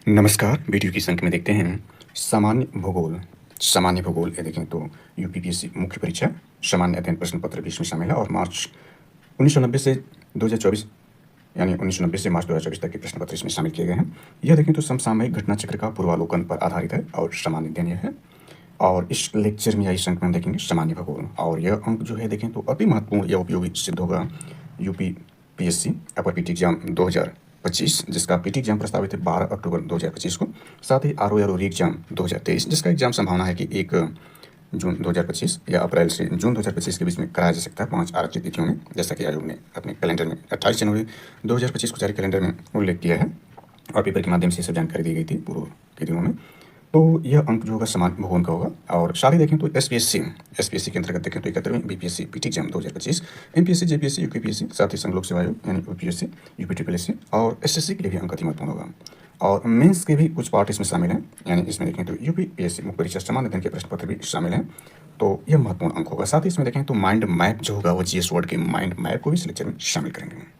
नमस्कार, वीडियो की इस अंक में देखते हैं सामान्य भूगोल। सामान्य भूगोल ये देखें तो यूपीपीएससी मुख्य परीक्षा सामान्य अध्ययन प्रश्न पत्र भी इसमें शामिल है और मार्च 1990 से 2024 यानी 1990 से मार्च 2024 तक के प्रश्न पत्र इसमें शामिल किए गए हैं। यह देखें तो समसामयिक घटना चक्र का पूर्वावलोकन पर आधारित है और सामान्य अध्ययन यह है। और इस लेक्चर में या इस अंक में हम देखेंगे सामान्य भूगोल और यह अंक जो है देखें तो अति महत्वपूर्ण या उपयोगी सिद्ध होगा यूपीपीएससी अपर पीटी एग्जाम 2025 जिसका पीटी एग्जाम प्रस्तावित है 12 अक्टूबर 2025 को। साथ ही आरओ या री एग्जाम 2023 जिसका एग्जाम संभावना है कि 1 जून 2025 या अप्रैल से जून 2025 के बीच में कराया जा सकता है 5 आरक्षित तिथियों में, जैसा कि आयोग ने अपने कैलेंडर में 28 जनवरी 2025 को जारी कैलेंडर में उल्लेख किया है और पेपर के माध्यम से सब जानकारी दी गई थी पूर्व के दिनों में। तो यह अंक जो होगा सामान्य भूगोल का होगा। और साथ ही देखें तो एसपीएससी के अंतर्गत देखें तो 71वीं BPSC PT exam 2025, MPSC JPSC UPPSC साथ ही संघ लोक सेवा आयोग यानी यूपीएससी यूपीटीपीएससी और एसएससी के लिए भी अंक अति महत्वपूर्ण होगा। और मेंस के भी कुछ पार्ट इसमें शामिल हैं, यानी इसमें देखें तो यूपीपीएससी मुख्य परीक्षा सामान्य अध्ययन के प्रश्न पत्र भी शामिल हैं, तो यह महत्वपूर्ण अंक होगा। साथ ही इसमें देखें तो माइंड मैप जो होगा वो जीएस वर्ड के माइंड मैप को भी इस लेक्चर में शामिल करेंगे।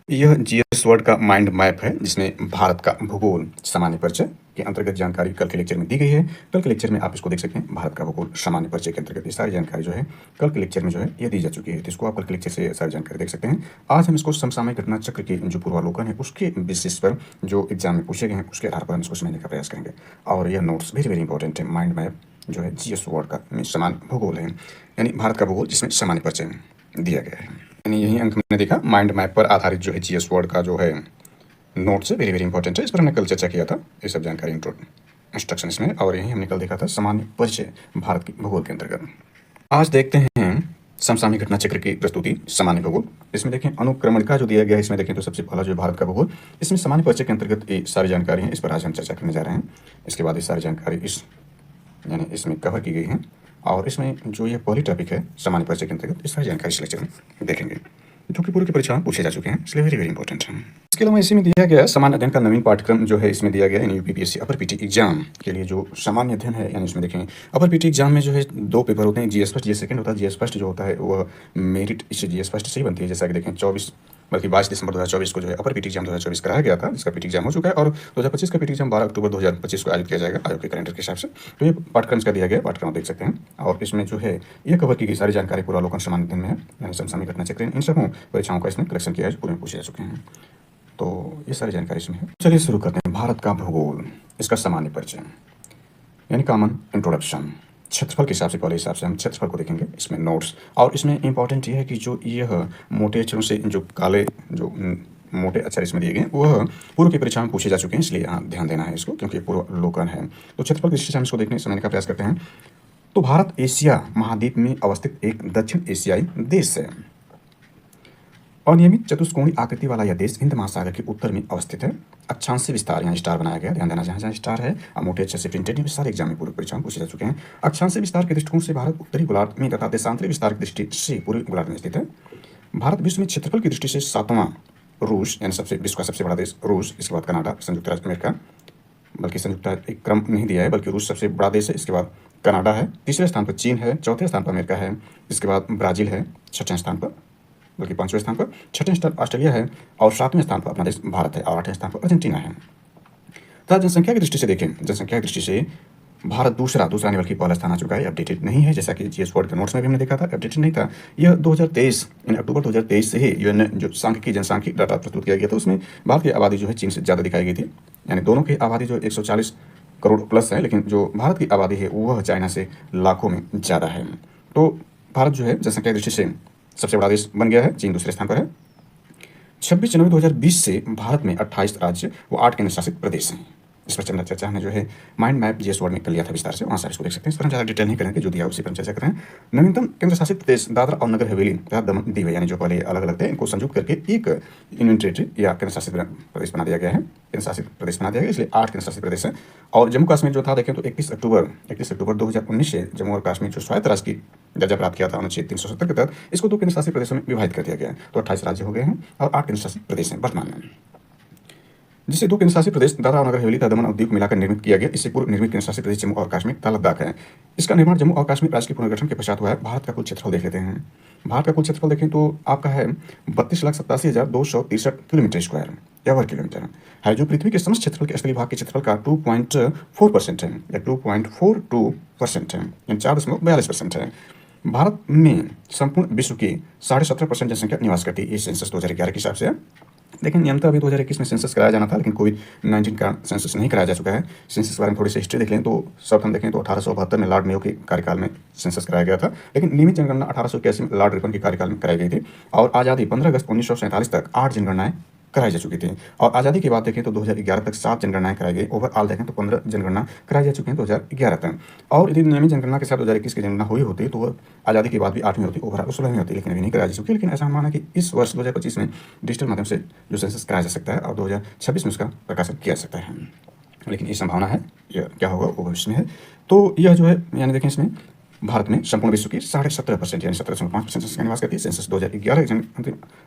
यह जीएस वर्ड का माइंड मैप है जिसमें भारत का भूगोल सामान्य परिचय के अंतर्गत जानकारी कल के लेक्चर में दी गई है। कल के लेक्चर में आप इसको देख सकते हैं, भारत का भूगोल सामान्य परिचय के अंतर्गत ये सारी जानकारी जो है कल के लेक्चर में जो है ये दी जा चुकी है, तो इसको आप कल के लेक्चर से सारी जानकारी देख सकते हैं। आज हम इसको समसामयिक घटना चक्र के जो पूर्वावलोकन है उसके बेसिस पर जो एग्जाम में पूछे गए हैं उसके आधार पर हम इसको समझने का प्रयास करेंगे। और यह नोट्स वेरी वेरी इंपॉर्टेंट है। माइंड मैप जो है जीएस वर्ड का सामान्य भूगोल है, यानी भारत का भूगोल जिसमें सामान्य परिचय दिया गया है। यानी यही अंक मैंने देखा माइंड मैप पर आधारित जो है जीएस वर्ड का जो है नोट्स है वेरी वेरी इंपॉर्टेंट है। इस पर हमने कल चर्चा किया था, ये सब जानकारी इंस्ट्रक्शन इसमें, और यही हमने कल देखा था सामान्य परिचय भारत के भूगोल के अंतर्गत। आज देखते हैं समसामयिक घटना चक्र की प्रस्तुति सामान्य भूगोल। इसमें देखें अनुक्रमण का जो दिया गया है, इसमें देखें तो सबसे पहला जो भारत का भूगोल, इसमें सामान्य परिचय के अंतर्गत ये सारी जानकारी है, इस पर आज हम चर्चा करने जा रहे हैं। इसके बाद ये सारी जानकारी यानी इसमें कवर की गई है और इसमें जो ये पहली टॉपिक है सामान्य परिचय के अंतर्गत इस सारी जानकारी इस लेक्चर में देखेंगे, जो कि पूर्व की परीक्षा में पूछे जा चुके हैं, इसलिए वेरी वेरी इंपॉर्टेंट है। इसके अलावा इसी में दिया गया सामान्य अध्ययन का नवीन पाठ्यक्रम जो है इसमें दिया गया है यूपीपीएससी अपर पीटी एग्जाम के लिए जो सामान्य अध्ययन है, यानी इसमें देखें अपर पीटी एग्जाम में जो है 2 पेपर होते हैं, जीएस फर्स्ट जीएस सेकंड होता है। जीएस फर्स्ट जो होता है वह मेरिट इससे जीएस फर्स्ट से ही बनती है, जैसा कि देखें 22 दिसंबर 2024 को जो है अपर पीटी एग्जाम 2024 कराया गया था, जिसका पीटी एग्जाम हो चुका है, और 2025 का पीटी एग्जाम 12 अक्टूबर 2025 को आयोजित किया जाएगा आयोग के कैलेंडर के हिसाब से। तो ये पाठ्यक्रम इसका दिया गया पाठ्यक्रम देख सकते हैं, और इसमें जो है ये कवर की गई सारी जानकारी पूर्वावलोकन सामान्य अध्ययन में है, यानी समसामयिक घटना चक्र इन सबों परीक्षाओं का इसमें कलेक्शन किया है जो पूरे में पूछे जा चुके हैं, तो ये सारी जानकारी इसमें है। चलिए शुरू करते हैं। भारत का भूगोल, इसका सामान्य परिचय यानी कॉमन इंट्रोडक्शन। क्षेत्रफल के हिसाब से पहले हिसाब से हम क्षेत्रफल को देखेंगे, इसमें नोट्स, और इसमें इंपॉर्टेंट ये है कि जो यह मोटे अक्षरों से जो काले जो मोटे अक्षर इसमें दिए गए वह पूर्व की परीक्षा में पूछे जा चुके हैं, इसलिए यहाँ ध्यान देना है इसको, क्योंकि पूर्वावलोकन है। तो क्षेत्रफल की दृष्टि से हम इसको देखने समझने का प्रयास करते हैं। तो भारत एशिया महाद्वीप में अवस्थित एक दक्षिण एशियाई देश है। अनियमित चतुष्कोणीय आकृति वाला यह देश हिंद महासागर के उत्तर में अवस्थित है। अक्षांशीय विस्तार, यहाँ स्टार बनाया गया, ध्यान देना, जहाँ जहाँ स्टार है और मोटे अक्षर से प्रिंटेड सारे एग्जाम में पूर्व परीक्षा में पूछे जा चुके हैं। अक्षांशीय विस्तार के दृष्टिकोण से भारत उत्तरी गोलार्ध में तथा देशांतरी विस्तार की दृष्टि से पूर्वी गोलार्ध में स्थित है। भारत विश्व में क्षेत्रफल की दृष्टि से 7वां, रूस यानी विश्व का सबसे बड़ा देश रूस, इसके बाद कनाडा, संयुक्त राज्य अमेरिका, बल्कि संयुक्त एक क्रम नहीं दिया है, बल्कि रूस सबसे बड़ा देश है, इसके बाद कनाडा है, तीसरे स्थान पर चीन है, चौथे स्थान पर अमेरिका है, इसके बाद ब्राज़ील है, छठे स्थान पर, बल्कि 5वें स्थान पर, छठे स्थान ऑस्ट्रेलिया है, और 7वें स्थान पर अपना देश भारत है, और 8वें स्थान पर अर्जेंटीना है। तथा जनसंख्या की दृष्टि से देखें, जनसंख्या की दृष्टि से भारत दूसरा नहीं बल्कि पहला स्थान आ चुका है, अपडेटेड नहीं है, जैसा कि जीएस वर्ड के नोट्स में भी हमने देखा था, अपडेटेड नहीं था। यह 2023 यानी अक्टूबर 2023 से ही यूएन जो सांख्यिकी जनसांख्यिक डाटा प्रस्तुत किया गया था, उसमें भारत की आबादी जो है चीन से ज़्यादा दिखाई गई थी, यानी दोनों की आबादी जो 140 करोड़ प्लस है, लेकिन जो भारत की आबादी है वह चाइना से लाखों में ज़्यादा है। तो भारत जो है जनसंख्या की दृष्टि से सबसे बड़ा देश बन गया है, चीन दूसरे स्थान पर है। 26 जनवरी 2020 से भारत में 28 राज्य व 8 केंद्र शासित प्रदेश हैं। इस पर चर्चा हमने जो है माइंड मैप जीएस वर्ड में कर लिया था विस्तार से, वहाँ से इसको देख सकते हैं। इस पर हम ज़्यादा डिटेल नहीं करेंगे, जो दिया उसी पर हम चर्चा कर रहे हैं। नवीनतम केंद्र शासित प्रदेश दादरा और नगर हवेली तथा दमन दीव, यानी जो पहले अलग अलग थे, इनको संयुक्त करके एक यूनियन टेरिटरी या केंद्र शासित प्रदेश बना दिया गया है, केंद्र शासित प्रदेश बना दिया गया, इसलिए 8 केंद्र शासित प्रदेश है। और जम्मू कश्मीर जो था देखें तो 31 अक्टूबर 2019 से जम्मू और कश्मीर जो स्वायत्त राज्य की दर्जा प्राप्त किया था अनुच्छेद 370 के तहत, इसको 2 केंद्र शासित प्रदेशों में विभाजित कर दिया गया है। तो 28 राज्य हो गए हैं और 8 केंद्र शासित प्रदेश हैं वर्तमान में। जिसे 2 केंद्रशासित प्रदेश दादरा और नगर हवेली तथा दमन और दीव को मिलाकर निर्मित किया गया। इससे पूर्व निर्मित केंद्रशासित प्रदेश जम्मू और कश्मीर तथा लद्दाख है। इसका निर्माण जम्मू और कश्मीर राज्य के पुनर्गठन के पश्चात हुआ है। भारत का कुल क्षेत्रफल देख लेते हैं। भारत का कुल क्षेत्रफल देखें तो आपका है 32,87,263 स्क्वायर या वर्ग किलोमीटर है, जो पृथ्वी के समस्त क्षेत्रफल के स्थलीय भाग के क्षेत्रफल का 2.4% है या 2.42% है, यानी 4.42% है। भारत में संपूर्ण विश्व की 17.5% जनसंख्या निवास करती है। ये सेंसस 2011 के हिसाब से है। लेकिन नियंत्रण अभी 2021 में सेंसस कराया जाना था, लेकिन कोविड-19 का सेंसस नहीं कराया जा चुका है। सेंसस के बारे में थोड़ी सी हिस्ट्री देख लें तो सब हम देखें तो 1872 में लॉर्ड मेयो के कार्यकाल में सेंसस कराया गया था, लेकिन नियमित जनगणना 1881 में लॉर्ड रिपन के कार्यकाल में कराई गई थी और आज़ादी 15 अगस्त 1947 तक 8 जनगणनाएं कराई जा चुकी थी। और आज़ादी की बात देखें तो 2011 तक 7 जनगणनाएं कराई गई। ओवरऑल देखें तो 15 जनगणना कराई जा चुकी हैं 2011 तक। और यदि नियमित जनगणना के साथ 2021 की जनगणना हुई होती तो आज़ादी के बाद भी 8वीं होती, ओवरऑल 16वीं होती, लेकिन अभी नहीं कराई जा चुकी। लेकिन ऐसा माना कि इस वर्ष 2025 में डिजिटल माध्यम से जो सेंसस कराया जा सकता है और 2026 में उसका प्रकाशन किया जा सकता है। लेकिन ये संभावना है, यह क्या होगा वो भविष्य में है। तो यह जो है यानी देखें इसमें भारत में संपूर्ण विश्व की 17.5% यानी 17.5% जनसंख्या निवास करती है। सेंसस 2011 के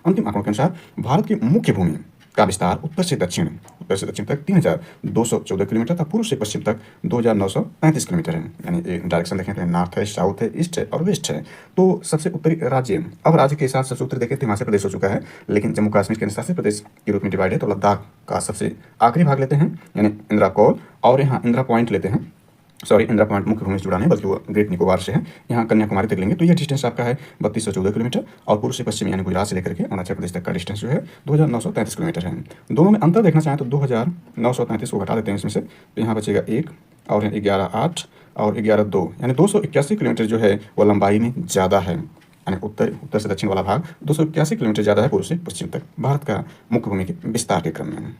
अंतिम आंकड़ों के अनुसार भारत की मुख्य भूमि का विस्तार उत्तर से दक्षिण तक 3,214 किलोमीटर तथा पूर्व से पश्चिम तक 2,935 किलोमीटर है। यानी डायरेक्शन देखें तो नॉर्थ है, साउथ है, ईस्ट है और वेस्ट है। तो सबसे उत्तरी राज्य, अब राज्य के साथ सबसे उत्तरी देखें तो हिमाचल प्रदेश हो चुका है, लेकिन जम्मू कश्मीर केंद्रशासित प्रदेश के रूप में डिवाइड है। तो लद्दाख का सबसे आखिरी भाग लेते हैं यानी इंदिरा कौल, और यहाँ इंदिरा पॉइंट लेते हैं। सॉरी, इंदिरा पॉइंट मुख्य भूमि से जुड़ा नहीं बल्कि वो ग्रेट निकोबार से है। यहाँ कन्याकुमारी तक लेंगे तो यह डिस्टेंस आपका है 3214 किलोमीटर और पूर्व से पश्चिम यानी गुजरात से लेकर के अरुणाचल प्रदेश तक का डिस्टेंस जो है 2933 किलोमीटर है। दोनों में अंतर देखना चाहें तो 2933 को घटा देते हैं इसमें से, तो यहाँ बचेगा 1 और 11.8 और 11.2 यानी 281 किलोमीटर जो है वो लंबाई में ज़्यादा है। यानी उत्तर से दक्षिण वाला भाग 281 किलोमीटर ज़्यादा है पूर्व से पश्चिम तक भारत का मुख्य भूमि के विस्तार के क्रम में।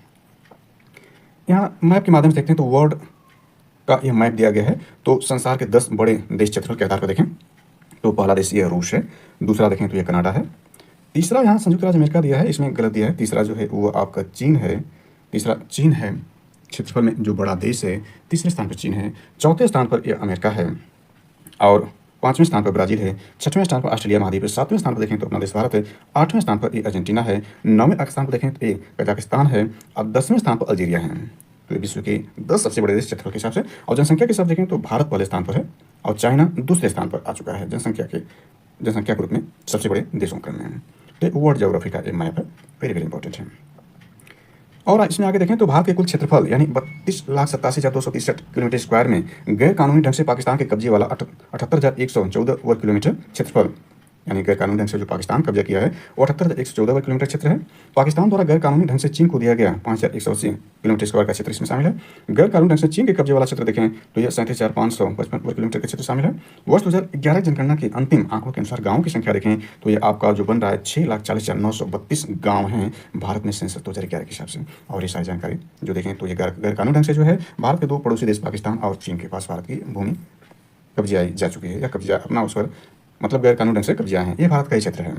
यहाँ मैप के माध्यम से देखते हैं तो वर्ल्ड का यह मैप दिया गया है। तो संसार के 10 बड़े देश क्षेत्रफल के आधार पर देखें तो पहला देश ये रूस है, दूसरा देखें तो ये कनाडा है, तीसरा यहाँ संयुक्त राज्य अमेरिका दिया है, इसमें गलत दिया है। तीसरा जो है वो आपका चीन है, तीसरा चीन है क्षेत्रफल में जो बड़ा देश है, तीसरे स्थान पर चीन है, चौथे स्थान पर ये अमेरिका है और 5वें स्थान पर ब्राज़ील है, 6वें स्थान पर ऑस्ट्रेलिया महाद्वीप है, 7वें स्थान पर देखें तो अपना देश भारत है, 8वें स्थान पर ये अर्जेंटीना है, 9वें स्थान पर देखें तो ये कजाकिस्तान है और 10वें स्थान पर अल्जीरिया है। तो विश्व के 10 सबसे बड़े देश क्षेत्रफल के हिसाब से। और जनसंख्या के हिसाब देखें तो भारत पहले स्थान पर है और चाइना दूसरे स्थान पर आ चुका है जनसंख्या के रूप में सबसे बड़े देशों क्रम में। तो वर्ल्ड ज्योग्राफी का एक मैप है, वेरी वेरी इंपॉर्टेंट है। और इसमें आगे देखें तो भारत के कुल क्षेत्रफल यानी 32,87,263 किलोमीटर स्क्वायर में गैर कानूनी ढंग से पाकिस्तान के कब्जे वाला 78,114 वर्ग किलोमीटर क्षेत्रफल, यानी गैर कानूनी ढंग से जो पाकिस्तान कब्जा किया है वो 78,114 वर्ग किलोमीटर क्षेत्र है। पाकिस्तान द्वारा गैर कानूनी ढंग से चीन को दिया गया 5,180 किलोमीटर स्क्वायर का क्षेत्र इसमें शामिल है। गैर कानूनी ढंग से चीन के कब्जे वाला क्षेत्र देखें तो यह 37,555 वर्ग किलोमीटर का क्षेत्र शामिल है। वर्ष 2011 जनगणना के अंतिम आंकड़ों के अनुसार गाँव की संख्या देखें तो ये आपका जो बन रहा है 6,40,932 गाँव हैं भारत में सेंसस 2011 के हिसाब से। और ये सारी जानकारी जो देखें तो ये गैर कानूनी ढंग से जो है भारत के 2 पड़ोसी देश पाकिस्तान और चीन के पास भारत की भूमि कब्जे जा चुकी है या कब्जा अपना उस पर मतलब गैर कानूनी ढंग से कब्जा है। ये भारत का ही क्षेत्र है।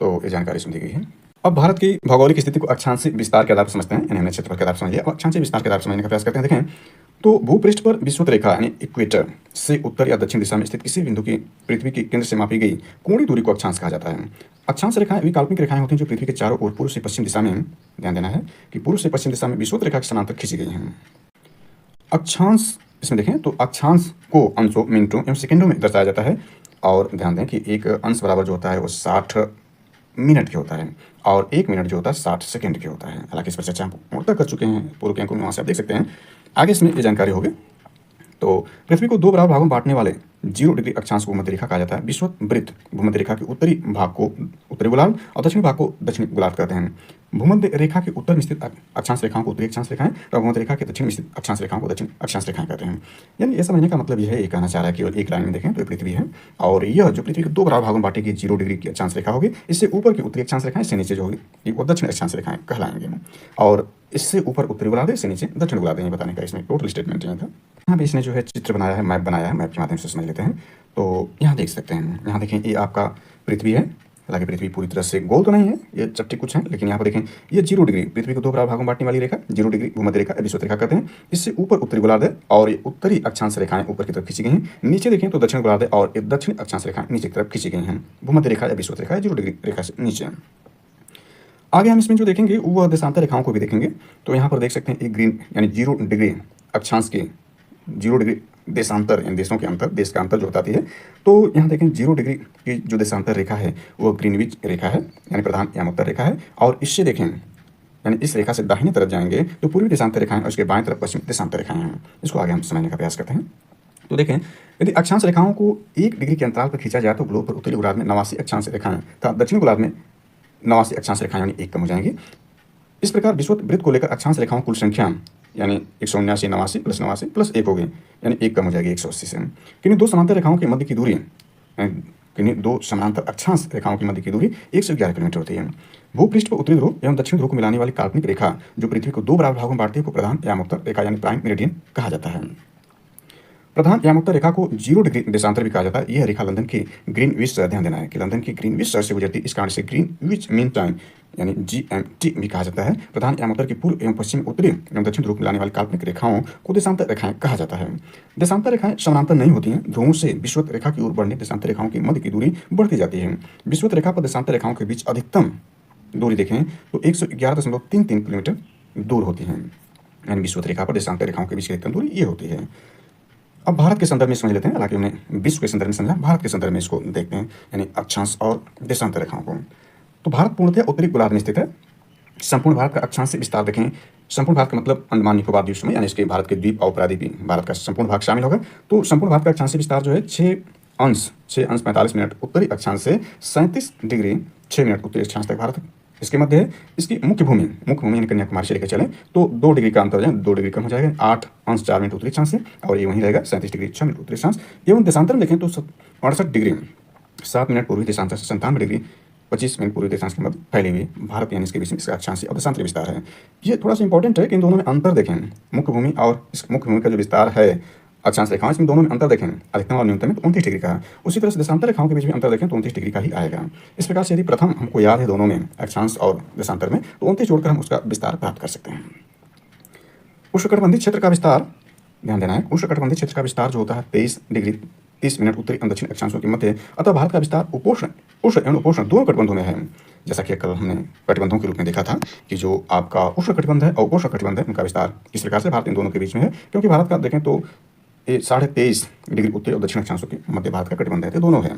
तो ये जानकारी इसमें दी गई है। अब भारत की भौगोलिक स्थिति को अक्षांशीय विस्तार के आधार पर समझते हैं, यानी हमने क्षेत्रफल के आधार पर समझ लिया। अब अक्षांशीय विस्तार के आधार पर समझने का प्रयास करते हैं। देखें तो भूपृष्ठ पर विषुवत रेखा यानी इक्वेटर से उत्तर या दक्षिण दिशा में स्थित किसी बिंदु की पृथ्वी के केंद्र से मापी गई कोणीय दूरी को अक्षांश कहा जाता है। अक्षांश रेखाएं वे काल्पनिक रेखाएं होती हैं जो पृथ्वी के चारों ओर पूर्व से पश्चिम दिशा में, ध्यान देना है कि पूर्व से पश्चिम दिशा में विषुवत रेखा के समांतर खींची गई हैं। अक्षांश इसमें देखें तो अक्षांश को अंशों, मिनटों एवं सेकेंडों में दर्शाया जाता है। और ध्यान दें कि एक अंश बराबर जो होता है वो 60 मिनट के होता है और 1 मिनट जो होता है 60 सेकंड के होता है। हालांकि इस पर चर्चा हम मोटा कर चुके हैं पूर्व के अंकों में, वहाँ से आप देख सकते हैं। आगे इसमें ये जानकारी होगी। तो पृथ्वी को 2 बराबर भागों में बांटने वाले 0 डिग्री अक्षांश को भूमध्य रेखा कहा जाता है। विषुवत वृत्त भूमध्य रेखा के उत्तरी भाग को उत्तरी गोलार्ध और दक्षिणी भाग को दक्षिणी गोलार्ध कहते हैं। भूमध्य रेखा के उत्तर में स्थित अक्षांश रेखाओं को उत्तरी अक्षांश रेखाएं और भूमध्य रेखा के दक्षिण में स्थित अक्षांश रेखाओं को दक्षिण अक्षांश रेखाएं कहते हैं। यानी ये समझने का मतलब यह है, ये कहना चाह रहा है केवल एक लाइन में देखें तो पृथ्वी है और यह जो पृथ्वी के 2 बराबर भागों में बांटी गई 0 डिग्री की अक्षांश रेखा होगी, इससे ऊपर की उत्तरी अक्षांश रेखाएं, इससे नीचे जो होगी वो दक्षिण अक्षांश रेखाएं कहलाएंगे। और इससे ऊपर उत्तरी गोलार्ध, इससे नीचे दक्षिण गोलार्ध, ये बताने का इसमें टोटल स्टेटमेंट ये था। यहाँ पे इसने जो है चित्र बनाया है, मैप बनाया है, मैप के माध्यम से समझ लेते हैं। तो यहाँ देख सकते हैं, यहाँ देखें ये आपका पृथ्वी है। हालांकि पृथ्वी पूरी तरह से गोल तो नहीं है, ये चपटे कुछ हैं, लेकिन यहाँ पर देखें ये 0 डिग्री पृथ्वी को 2 बराबर भागों में बांटने वाली रेखा 0 डिग्री भूमध्य रेखा विषुवत रेखा कहते हैं। इससे ऊपर उत्तरी गोलार्ध है और ये उत्तरी अक्षांश रेखाएं ऊपर की तरफ खींची गई हैं। नीचे देखें तो दक्षिण गोलार्ध है और ये दक्षिण अक्षांश रेखाएं नीचे की तरफ खींची गई हैं। भूमध्य रेखा या विषुवत रेखा 0 डिग्री रेखा से नीचे। आगे हम इसमें जो देखेंगे वो देशांतर रेखाओं को भी देखेंगे। तो यहाँ पर देख सकते हैं एक ग्रीन यानी 0 डिग्री अक्षांश के 0 डिग्री देशांतर यानी देशों के अंतर, देश का अंतर जो बताती है। तो यहाँ देखें 0 डिग्री की जो देशांतर रेखा है वो ग्रीनविच रेखा है यानी प्रधान यामोत्तर रेखा है। और इससे देखें यानी इस रेखा से दाहिनी तरफ जाएंगे तो पूर्वी देशांतर रेखाएं और उसके बाएं तरफ पश्चिमी देशांतर रेखाएं हैं। इसको आगे हम समझने का प्रयास करते हैं। तो देखें यदि अक्षांश रेखाओं को 1 डिग्री के अंतराल पर खींचा जाए तो ग्लोब पर उत्तरी गोलार्ध में 89 अक्षांश रेखाएं तथा दक्षिणी गोलार्ध में 89 अक्षांश रेखाएं यानी 1 कम हो जाएंगी। इस प्रकार विषुवत वृत्त को लेकर अक्षांश रेखाओं कुल संख्या यानी 179 89 प्लस 89 प्लस 1 होगी यानी 1 कम हो जाएगी 180 से। किन्हीं दो समांतर रेखाओं के मध्य की दूरी किन्हीं दो समांतर अक्षांश रेखाओं की मध्य की दूरी 111 किलोमीटर होती है। भूपृष्ठ पर उत्तरी ध्रुव एवं दक्षिण ध्रुव को मिलाने वाली काल्पनिक रेखा जो पृथ्वी को 2 बराबर भागों में बांटती है को प्रधान यामोत्तर रेखा यानी प्राइम मेरिडियन कहा जाता है। प्रधान यामोत्तर रेखा को 0 डिग्री देशांतर भी कहा जाता है। यह रेखा लंदन की ग्रीनविच शहर, ध्यान देना है कि लंदन की ग्रीनविच शहर से गुजरती है। इस कारण से ग्रीनविच मीन टाइम यानी GMT भी कहा जाता है। प्रधान यामोत्तर की पूर्व एवं पश्चिम, उत्तरी एवं दक्षिण ध्रुव मिलाने वाली काल्पनिक रेखाओं को देशांतर रेखाएं कहा जाता है। देशांतर रेखाएं समानांतर नहीं होती हैं। ध्रुवों से विषुवत रेखा की ओर बढ़ने देशांतर रेखाओं की मध्य की दूरी बढ़ती जाती है। विषुवत रेखा पर देशांतर रेखाओं के बीच अधिकतम दूरी देखें तो 111.33 किलोमीटर दूर होती है। यानी विषुवत रेखा पर देशांतर रेखाओं के बीच की अधिकतम दूरी ये होती है। अब भारत के संदर्भ में समझ लेते हैं, हालांकि हमने विश्व के संदर्भ में समझा, भारत के संदर्भ में इसको देखते हैं यानी अक्षांश और देशांतर रेखाओं को। तो भारत पूर्णतः उत्तरी गोलार्ध में स्थित है। संपूर्ण भारत का अक्षांश से विस्तार देखें। संपूर्ण भारत का मतलब अंडमान निकोबार द्वीप समूह यानी इसके भारत के द्वीप और प्रायद्वीपीय भारत का संपूर्ण भाग शामिल होगा। तो संपूर्ण भारत का अक्षांश विस्तार जो है 6 अंश 45 मिनट उत्तरी अक्षांश से 37 डिग्री 6 मिनट उत्तरी अक्षांश तक भारत इसके मध्य है। इसकी मुख्य भूमि यानी कन्याकुमारी से लेकर चलें तो 2 डिग्री का अंतर 2 डिग्री कम हो जाएगा, 8 अंश 4 मिनट उत्तरी अक्षांश से, और ये वहीं रहेगा 37 डिग्री 6 मिनट उत्तरी अक्षांश। एवं देशांतर में देखें तो 68 डिग्री 7 मिनट पूर्वी देशांतर से 97 डिग्री 25 मिनट पूर्वी देशांश के मध्य फैली हुई भारत यानी इसके बीच में इसका अक्षांश और देशांतर विस्तार है। ये थोड़ा सा इंपॉर्टेंट है कि इन दोनों में अंतर देखें। मुख्य भूमि और इस मुख्य भूमि का जो विस्तार है अक्षांश रेखाओं, इसमें दोनों में अंतर देखें अधिकतम और न्यूनतम में 29 डिग्री का है। उसी तरह से देशांतर रेखाओं के बीच में अंतर देखें तो 29 डिग्री का ही आएगा। इस प्रकार से यदि प्रथम हमको याद है दोनों में अक्षांश और देशांतर में तो 29 जोड़कर हम उसका विस्तार प्राप्त कर सकते हैं। उष्णकटिबंधीय क्षेत्र का विस्तार, ध्यान देना है, उष्णकटिबंधीय क्षेत्र का विस्तार जो होता है 23 डिग्री 30 मिनट उत्तरी एवं दक्षिण अक्षांशों के मध्य, अतः भारत का विस्तार उपोष्ण उष्ण एवं उपोष्ण दोनों कटिबंधों में है। जैसा कि कल हमने कटिबंधों के रूप में देखा था कि जो आपका उष्ण कटिबंध है और उपोष्ण कटिबंध है उनका विस्तार किस प्रकार से भारत इन दोनों के बीच में है, क्योंकि भारत का देखें तो 23.5 डिग्री उत्तरी और दक्षिण अक्षांशों के मध्य भारत का कटिबंध है, तो दोनों है।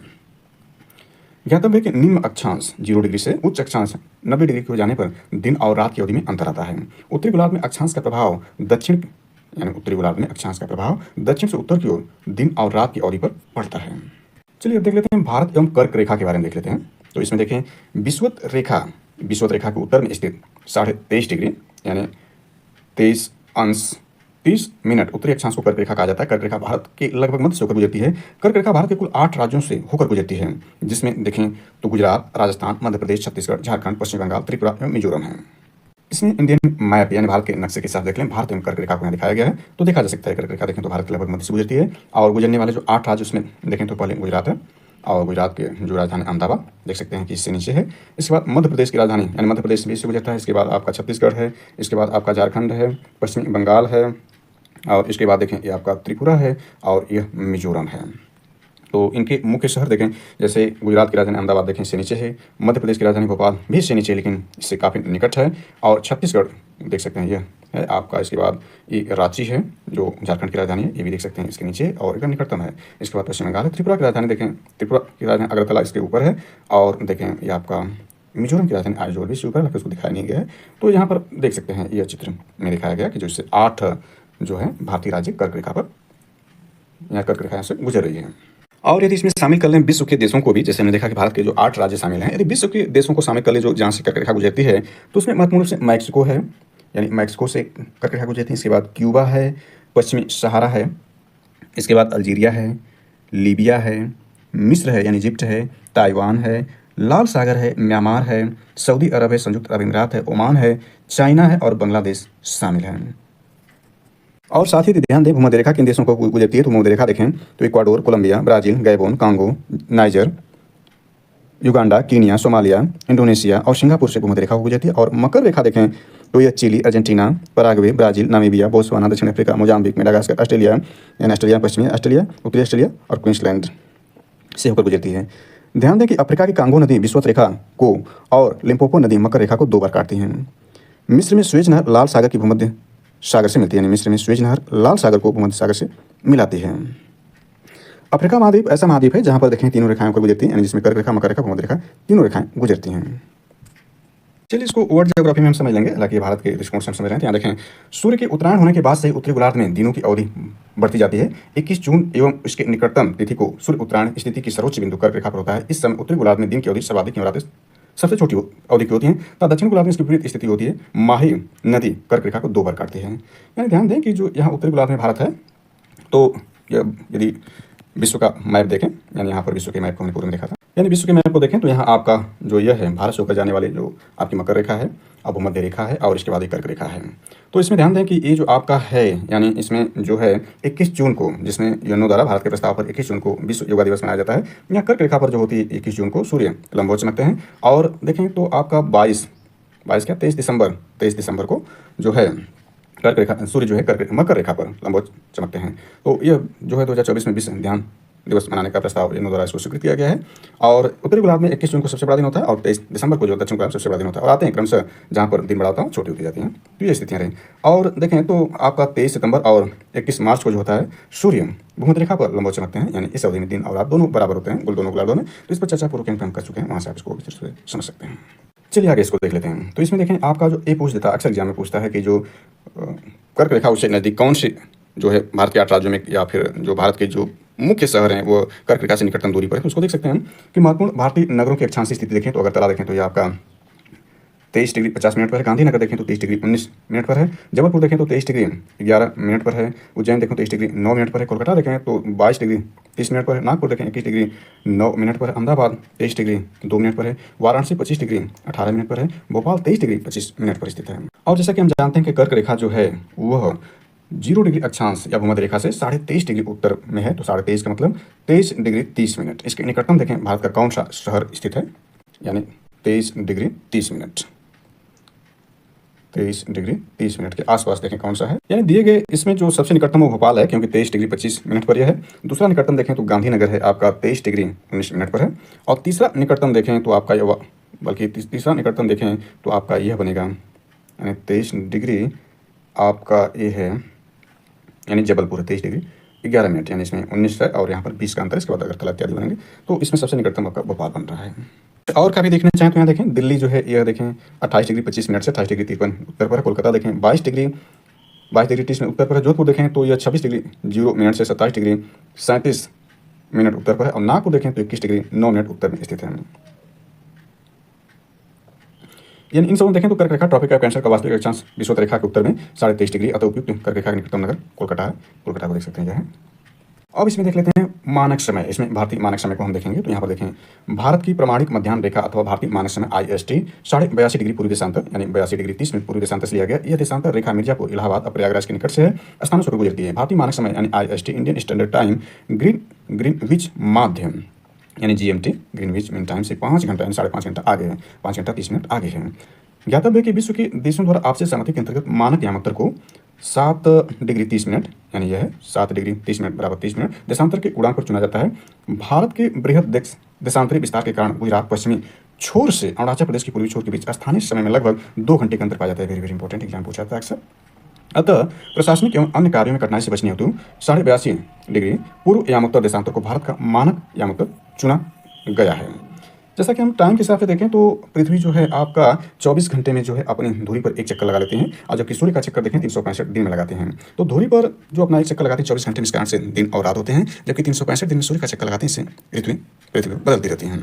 ज्ञातव्य है कि निम्न अक्षांश 0 डिग्री से उच्च अक्षांश 90 डिग्री के हो जाने पर दिन और रात की अवधि में अंतर आता है। उत्तरी गोलार्ध में अक्षांश का प्रभाव दक्षिण यानी उत्तरी गोलार्ध में अक्षांश का प्रभाव दक्षिण से उत्तर की ओर दिन और रात की अवधि पर पड़ता है। चलिए अब देख लेते हैं भारत एवं कर्क रेखा के बारे में देख लेते हैं। तो इसमें देखें विषुवत रेखा के उत्तर में स्थित 23.5 डिग्री यानी 23 अंश 30 मिनट उत्तरी अक्षांश को कर्क रेखा कहा जाता है। कर्क रेखा भारत के लगभग मध्य से होकर गुजरती है। कर्क रेखा भारत के कुल 8 राज्यों से होकर गुजरती है, जिसमें देखें तो गुजरात, राजस्थान, मध्य प्रदेश, छत्तीसगढ़, झारखंड, पश्चिम बंगाल, त्रिपुरा एवं मिजोरम है। इसमें इंडियन मैप यानी भारत के नक्शे के साथ देख लें, भारत एवं कर्क रेखा को यहाँ दिखाया गया है। तो देखा जा सकता है कर्क रेखा देखें तो भारत के लगभग मध्य से गुजरती है और गुजरने वाले जो 8 राज्य उसमें देखें तो पहले गुजरात है और गुजरात के जो राजधानी अहमदाबाद देख सकते हैं कि इससे नीचे है। इसके बाद मध्य प्रदेश की राजधानी यानी मध्य प्रदेश भी इससे गुजरता है। इसके बाद आपका छत्तीसगढ़ है, इसके बाद आपका झारखंड है, पश्चिमी बंगाल है और इसके बाद देखें ये आपका त्रिपुरा है और यह मिजोरम है। तो इनके मुख्य शहर देखें जैसे गुजरात की राजधानी अहमदाबाद देखें इससे नीचे है, मध्य प्रदेश की राजधानी भोपाल भी इससे नीचे लेकिन इससे काफ़ी निकट है, और छत्तीसगढ़ देख सकते हैं यह है आपका। इसके बाद ये रांची है जो झारखंड की राजधानी है, ये भी देख सकते हैं इसके नीचे और एकदम निकटतम है। इसके बाद पश्चिम बंगाल है। त्रिपुरा की राजधानी देखें, त्रिपुरा की राजधानी अगरतला इसके ऊपर है, और देखें ये आपका मिजोरम की राजधानी आइजोल भी इसके ऊपर है, उसको दिखाया नहीं गया है। तो यहाँ पर देख सकते हैं यह चित्र में दिखाया गया कि जो इससे 8 जो है भारतीय राज्य कर्क रेखा पर यहाँ कर्क रेखा से गुजर रही है। और यदि इसमें शामिल कर लें विश्व के देशों को भी, जैसे हमने देखा कि भारत के जो 8 राज्य शामिल हैं, यदि विश्व के देशों को शामिल कर ले जो जहाँ से कर्क रेखा गुजरती है तो उसमें महत्वपूर्ण रूप से मैक्सिको है, यानी मैक्सिको से कर्क रेखा गुजरती है। इसके बाद क्यूबा है, पश्चिमी सहारा है, इसके बाद अल्जीरिया है, लीबिया है, मिस्र है यानी इजिप्ट है, ताइवान है, लाल सागर है, म्यांमार है, सऊदी अरब है, संयुक्त अरब अमीरात है, ओमान है, चाइना है और बांग्लादेश शामिल है। और साथ ही ध्यान दें भूमध्य रेखा किन देशों को गुजरती है। तो भूमध्य रेखा देखें तो Ecuador, Colombia, Brazil, Gabon, Congo, Niger, Uganda, Kenya, Somalia, Indonesia और सिंगापुर से भूमध्य रेखा को गुजरती है। और मकर रेखा देखें तो यह Chile, Argentina, Paraguay, Brazil, Namibia, Botswana, दक्षिण अफ्रीका, मोजाम्बिक, मेडागास्कर, ऑस्ट्रेलिया यानी ऑस्ट्रेलिया, पश्चिमी ऑस्ट्रेलिया, उत्तरी ऑस्ट्रेलिया और क्वींसलैंड से होकर गुजरती है। ध्यान दें कि अफ्रीका की कांगो नदी विषुवत रेखा को और लिम्पोपो नदी मकर रेखा को 2 बार काटती हैं। मिस्र में स्वेज नहर लाल सागर की भूमध्य सागर से मिलती है, यानी मिस्र में स्वेज नहर लाल सागर को भूमध्य सागर से मिलाती है। अफ्रीका महाद्वीप ऐसा महाद्वीप है जहां पर देखें तीनों रेखाएं होकर गुजरती हैं, यानी जिसमें कर्क रेखा, मकर रेखा, भूमध्य रेखा तीनों रेखाएं गुजरती हैं। चलिए इसको वर्ल्ड ज्योग्राफी में हम समझ लेंगे, हालांकि भारत के दृष्टिकोण से हम समझ रहे हैं। तो यहाँ देखें, सूर्य के उत्तरायण होने के बाद से ही उत्तरी गोलार्ध में दिनों की अवधि बढ़ती जाती है। 21 जून एवं इसके निकटतम तिथि को सूर्य उत्तरायण स्थिति की सर्वोच्च बिंदु कर्क रेखा पर होता है। इस समय उत्तरी गोलार्ध में दिन की अवधि सर्वाधिक एवं रातें सबसे छोटी अवधि की होती हैं, तथा दक्षिण गोलार्ध में इसकी विपरीत स्थिति होती है। माही नदी कर्क रेखा को 2 बार काटती है। यानी ध्यान दें कि जो यहाँ उत्तरी गोलार्ध में भारत है, तो यदि विश्व का मैप देखें, यानी यहाँ पर विश्व के मैप को हमने पूर्व में देखा था, यानी विश्व के मैप को देखें तो यहाँ आपका जो यह है भारत से होकर जाने वाली जो आपकी मकर रेखा है, अब भूमध्य रेखा है और इसके बाद एक कर्क रेखा है। तो इसमें ध्यान दें कि ये जो आपका है, यानी इसमें जो है 21 जून को, जिसमें यूएनओ द्वारा भारत के प्रस्ताव पर 21 जून को विश्व योगा दिवस मनाया जाता है, यहाँ कर्क रेखा पर जो होती है 21 जून को सूर्य लंबवत चमकते हैं। और देखें तो आपका 23 दिसंबर को जो है कर्क रेखा सूर्य जो है मकर रेखा पर लंबवत चमकते हैं। तो यह जो है 2024 में विश्व ध्यान दिवस मनाने का प्रस्ताव इन द्वारा इसको स्वीकृत किया गया है। और उत्तरी गोलार्ध में 21 जून को सबसे बड़ा दिन होता है और 23 दिसंबर को जो दक्षिण गोलार्ध सबसे बड़ा दिन होता है। और आते हैं क्रमशः जहाँ पर दिन बड़ा होता है छोटी होती जाती हैं, तो ये स्थितियाँ रही। और देखें तो आपका 23 सितंबर और 21 मार्च को जो होता है सूर्य भूमध्य रेखा पर लंबवत चमकते हैं, यानी इस अवधि में दिन और रात दोनों बराबर होते हैं, दोनों गोलार्धों में। तो इस पर चर्चा पूर्वक हम कर चुके हैं, वहाँ से आप इसको समझ सकते हैं। चलिए आगे इसको देख लेते हैं। तो इसमें देखें आपका जो ए पूछ देता है, अक्सर एग्जाम में पूछता है कि जो कर्क रेखा उससे नज़दीक कौन से जो है भारत के 8 राज्यों में, या फिर जो भारत के जो मुख्य शहर हैं वो कर्क रेखा से निकटतम दूरी पर है। तो उसको देख सकते हैं कि महत्वपूर्ण भारतीय नगरों की अक्षांशीय स्थिति देखें तो अगरतला देखें तो ये आपका 23 डिग्री 50 मिनट पर है। गांधीनगर देखें तो 23 डिग्री 19 मिनट पर है। जबलपुर देखें तो 23 डिग्री 11 मिनट पर है। उज्जैन देखें तो 23 डिग्री 9 मिनट पर है। कोलकाता देखें तो 22 डिग्री 30 मिनट पर है। नागपुर देखें 21 डिग्री 9 मिनट पर है। अहमदाबाद 23 डिग्री 2 मिनट पर है। वाराणसी 25 डिग्री 18 मिनट पर है। भोपाल 23 डिग्री 25 मिनट पर स्थित है। और जैसा कि हम जानते हैं कि कर्क रेखा जो है वह 0 डिग्री अक्षांश या भूमध्य रेखा से 23.5 डिग्री उत्तर में है। तो 23.5 का मतलब 23 डिग्री 30 मिनट। इसके निकटतम देखें भारत का कौन सा शहर स्थित है, यानी 23 डिग्री 30 मिनट, 23 डिग्री 30 मिनट के आसपास देखें कौन सा है। यानी दिए गए इसमें जो सबसे निकटतम वो भोपाल है, क्योंकि 23 डिग्री 25 मिनट पर यह है। दूसरा निकटतम देखें तो गांधीनगर है, आपका 23 डिग्री 19 मिनट पर है। और तीसरा निकटतम देखें तो आपका तीसरा निकटतम देखें तो आपका यह बनेगा, यानी 23 डिग्री आपका ये है, यानी जबलपुर है 23 डिग्री 11 मिनट, यानी इसमें 19 है और यहाँ पर 20 का अंतर, इसके बाद अगरतला इत्यादि बनेंगे। तो इसमें सबसे निकटतम आपका भोपाल बन रहा है। और काफ़ी देखना चाहें तो यहाँ देखें दिल्ली जो है यह देखें 28 डिग्री 25 मिनट से 28 डिग्री 53 उत्तर पर है। कोलकाता देखें 22 डिग्री 30 मिनट उत्तर पर है। जोधपुर देखें तो यह 26 डिग्री 0 मिनट से 27 डिग्री 37 मिनट उत्तर पर है। और नागपुर देखें तो 21 डिग्री 9 मिनट उत्तर में स्थित है। यानी इन सब देखें तो कर्क रेखा ट्रॉपिक ऑफ कैंसर का वास्तविक अक्षांश विषुवत रेखा के उत्तर में 23.5 डिग्री, अतः उपयुक्त कर्क रेखा का निकटतम नगर कोलकाता है। कोलकाता को देख सकते हैं यह है। अब इसमें देख लेते हैं मानक समय। इसमें भारतीय मानक समय को हम देखेंगे तो यहाँ पर देखें भारत की प्रमाणिक मध्याह्न रेखा अथवा भारतीय मानक समय IST 82.5 डिग्री पूर्वी देशांतर, यानी 82 डिग्री 30 मिनट पूर्वी देशांतर से लिया गया। यह देशांतर रेखा मिर्जापुर, इलाहाबाद और प्रयागराज के निकट से है, स्थानों से गुजरती है। भारतीय मानक समय यानी IST Indian standard time Greenwich माध्यम, यानी GMT ग्रीनविच मीन टाइम से 5 घंटा यानी 5.5 घंटा आगे है, 5 घंटा 30 मिनट आगे है। ज्ञातव्य है कि विश्व के देशों द्वारा आपसी सहमति के अंतर्गत मानक यामोत्तर को 7 डिग्री 30 मिनट, यानी यह है 7 डिग्री 30 मिनट बराबर 30 मिनट देशांतर के उड़ान पर चुना जाता है। भारत के बृहद देशांतरी विस्तार के कारण गुजरात पश्चिमी छोर से अरुणाचल प्रदेश की पूर्वी छोर के बीच स्थानीय समय में लगभग 2 घंटे का अंतर पाया जाता है। वेरी वेरी इंपॉर्टेंट एग्जाम पूछा था अक्सर। अतः प्रशासनिक एवं अन्य कार्यों में कठिनाई से बचने हेतु 82.5 डिग्री पूर्व यामोत्तर देशांतर को भारत का मानक यामोत्तर चुना गया है। जैसा कि हम टाइम के हिसाब से देखें तो पृथ्वी जो है आपका 24 घंटे में जो है अपनी धुरी पर एक चक्कर लगा लेते हैं, और जबकि सूर्य का चक्कर देखें 365 दिन में लगाते हैं। तो धुरी पर जो अपना एक चक्कर लगाते हैं 24 घंटे में, इस कारण से दिन और रात होते हैं, जबकि 365 दिन में सूर्य का चक्कर लगाते हैं, इससे पृथ्वी बदलती रहती है।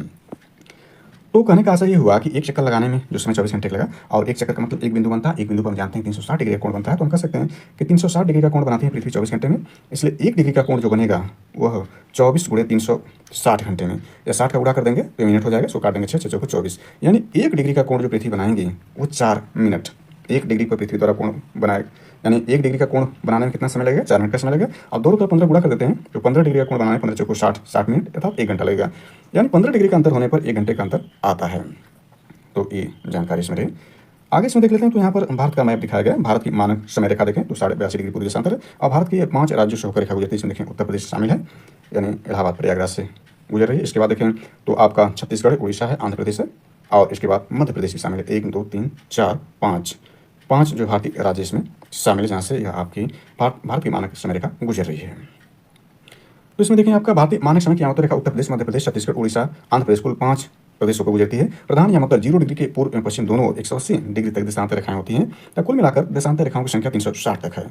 तो कहने का आशा ये हुआ कि एक चक्कर लगाने में जो समय 24 घंटे लगा, और एक चक्कर का मतलब एक बिंदु बनता है। एक बिंदु पर हम जानते हैं 360 डिग्री का कोण बनता है, तो हम कह सकते हैं कि 360 डिग्री का कोण बनाती है पृथ्वी 24 घंटे में। इसलिए 1 डिग्री का कोण जो बनेगा वह 24 गुणे 360 घंटे में, या 60 का गुणा कर देंगे तो मिनट हो जाएगा, सो काट देंगे 6 6 24, यानी 1 डिग्री का कोण जो पृथ्वी बनाएंगी वो 4 मिनट। 1 डिग्री पर पृथ्वी द्वारा कोण बनाए, यानी 1 डिग्री का कोण बनाने में कितना समय लगेगा, 4 मिनट का समय लगेगा। अब दोनों तरफ 15 गुणा कर देते हैं तो 15 डिग्री का कोण बनाने 15 चौको 60 मिनट अर्थात 1 घंटा लगेगा। यानी 15 डिग्री का अंतर होने पर 1 घंटे का अंतर आता है। तो ये जानकारी इसमें रही। आगे इसमें देख लेते हैं तो यहाँ पर भारत का मैप दिखाया गया है। भारत की मानक समय रेखा देखें तो 82.5 डिग्री पूर्वी देशांतर है, और भारत की 5 राज्यों से होकर रेखा गुजरती है। इसमें देखें उत्तर प्रदेश शामिल है, यानी इलाहाबाद प्रयागराज से गुजर रही है। इसके बाद देखें तो आपका छत्तीसगढ़, उड़ीसा है, आंध्र प्रदेश है और इसके बाद मध्य प्रदेश भी शामिल है। 1 2 3 4 5 जो भारतीय राज्य इसमें शामिल है, जहाँ से यह आपकी भारतीय मानक समय रेखा गुजर रही है। तो इसमें देखें आपका भारतीय मानक समय की यामात्रा रेखा उत्तर प्रदेश, मध्य प्रदेश, छत्तीसगढ़, उड़ीसा, आंध्र प्रदेश कुल 5 प्रदेशों को गुजरती है। प्रधान यामात्रा 0 डिग्री के पूर्व एवं पश्चिम दोनों 180 डिग्री तक देशांतर रेखाएं होती हैं। तो कुल मिलाकर देशांतर रेखाओं की संख्या 360 तक है।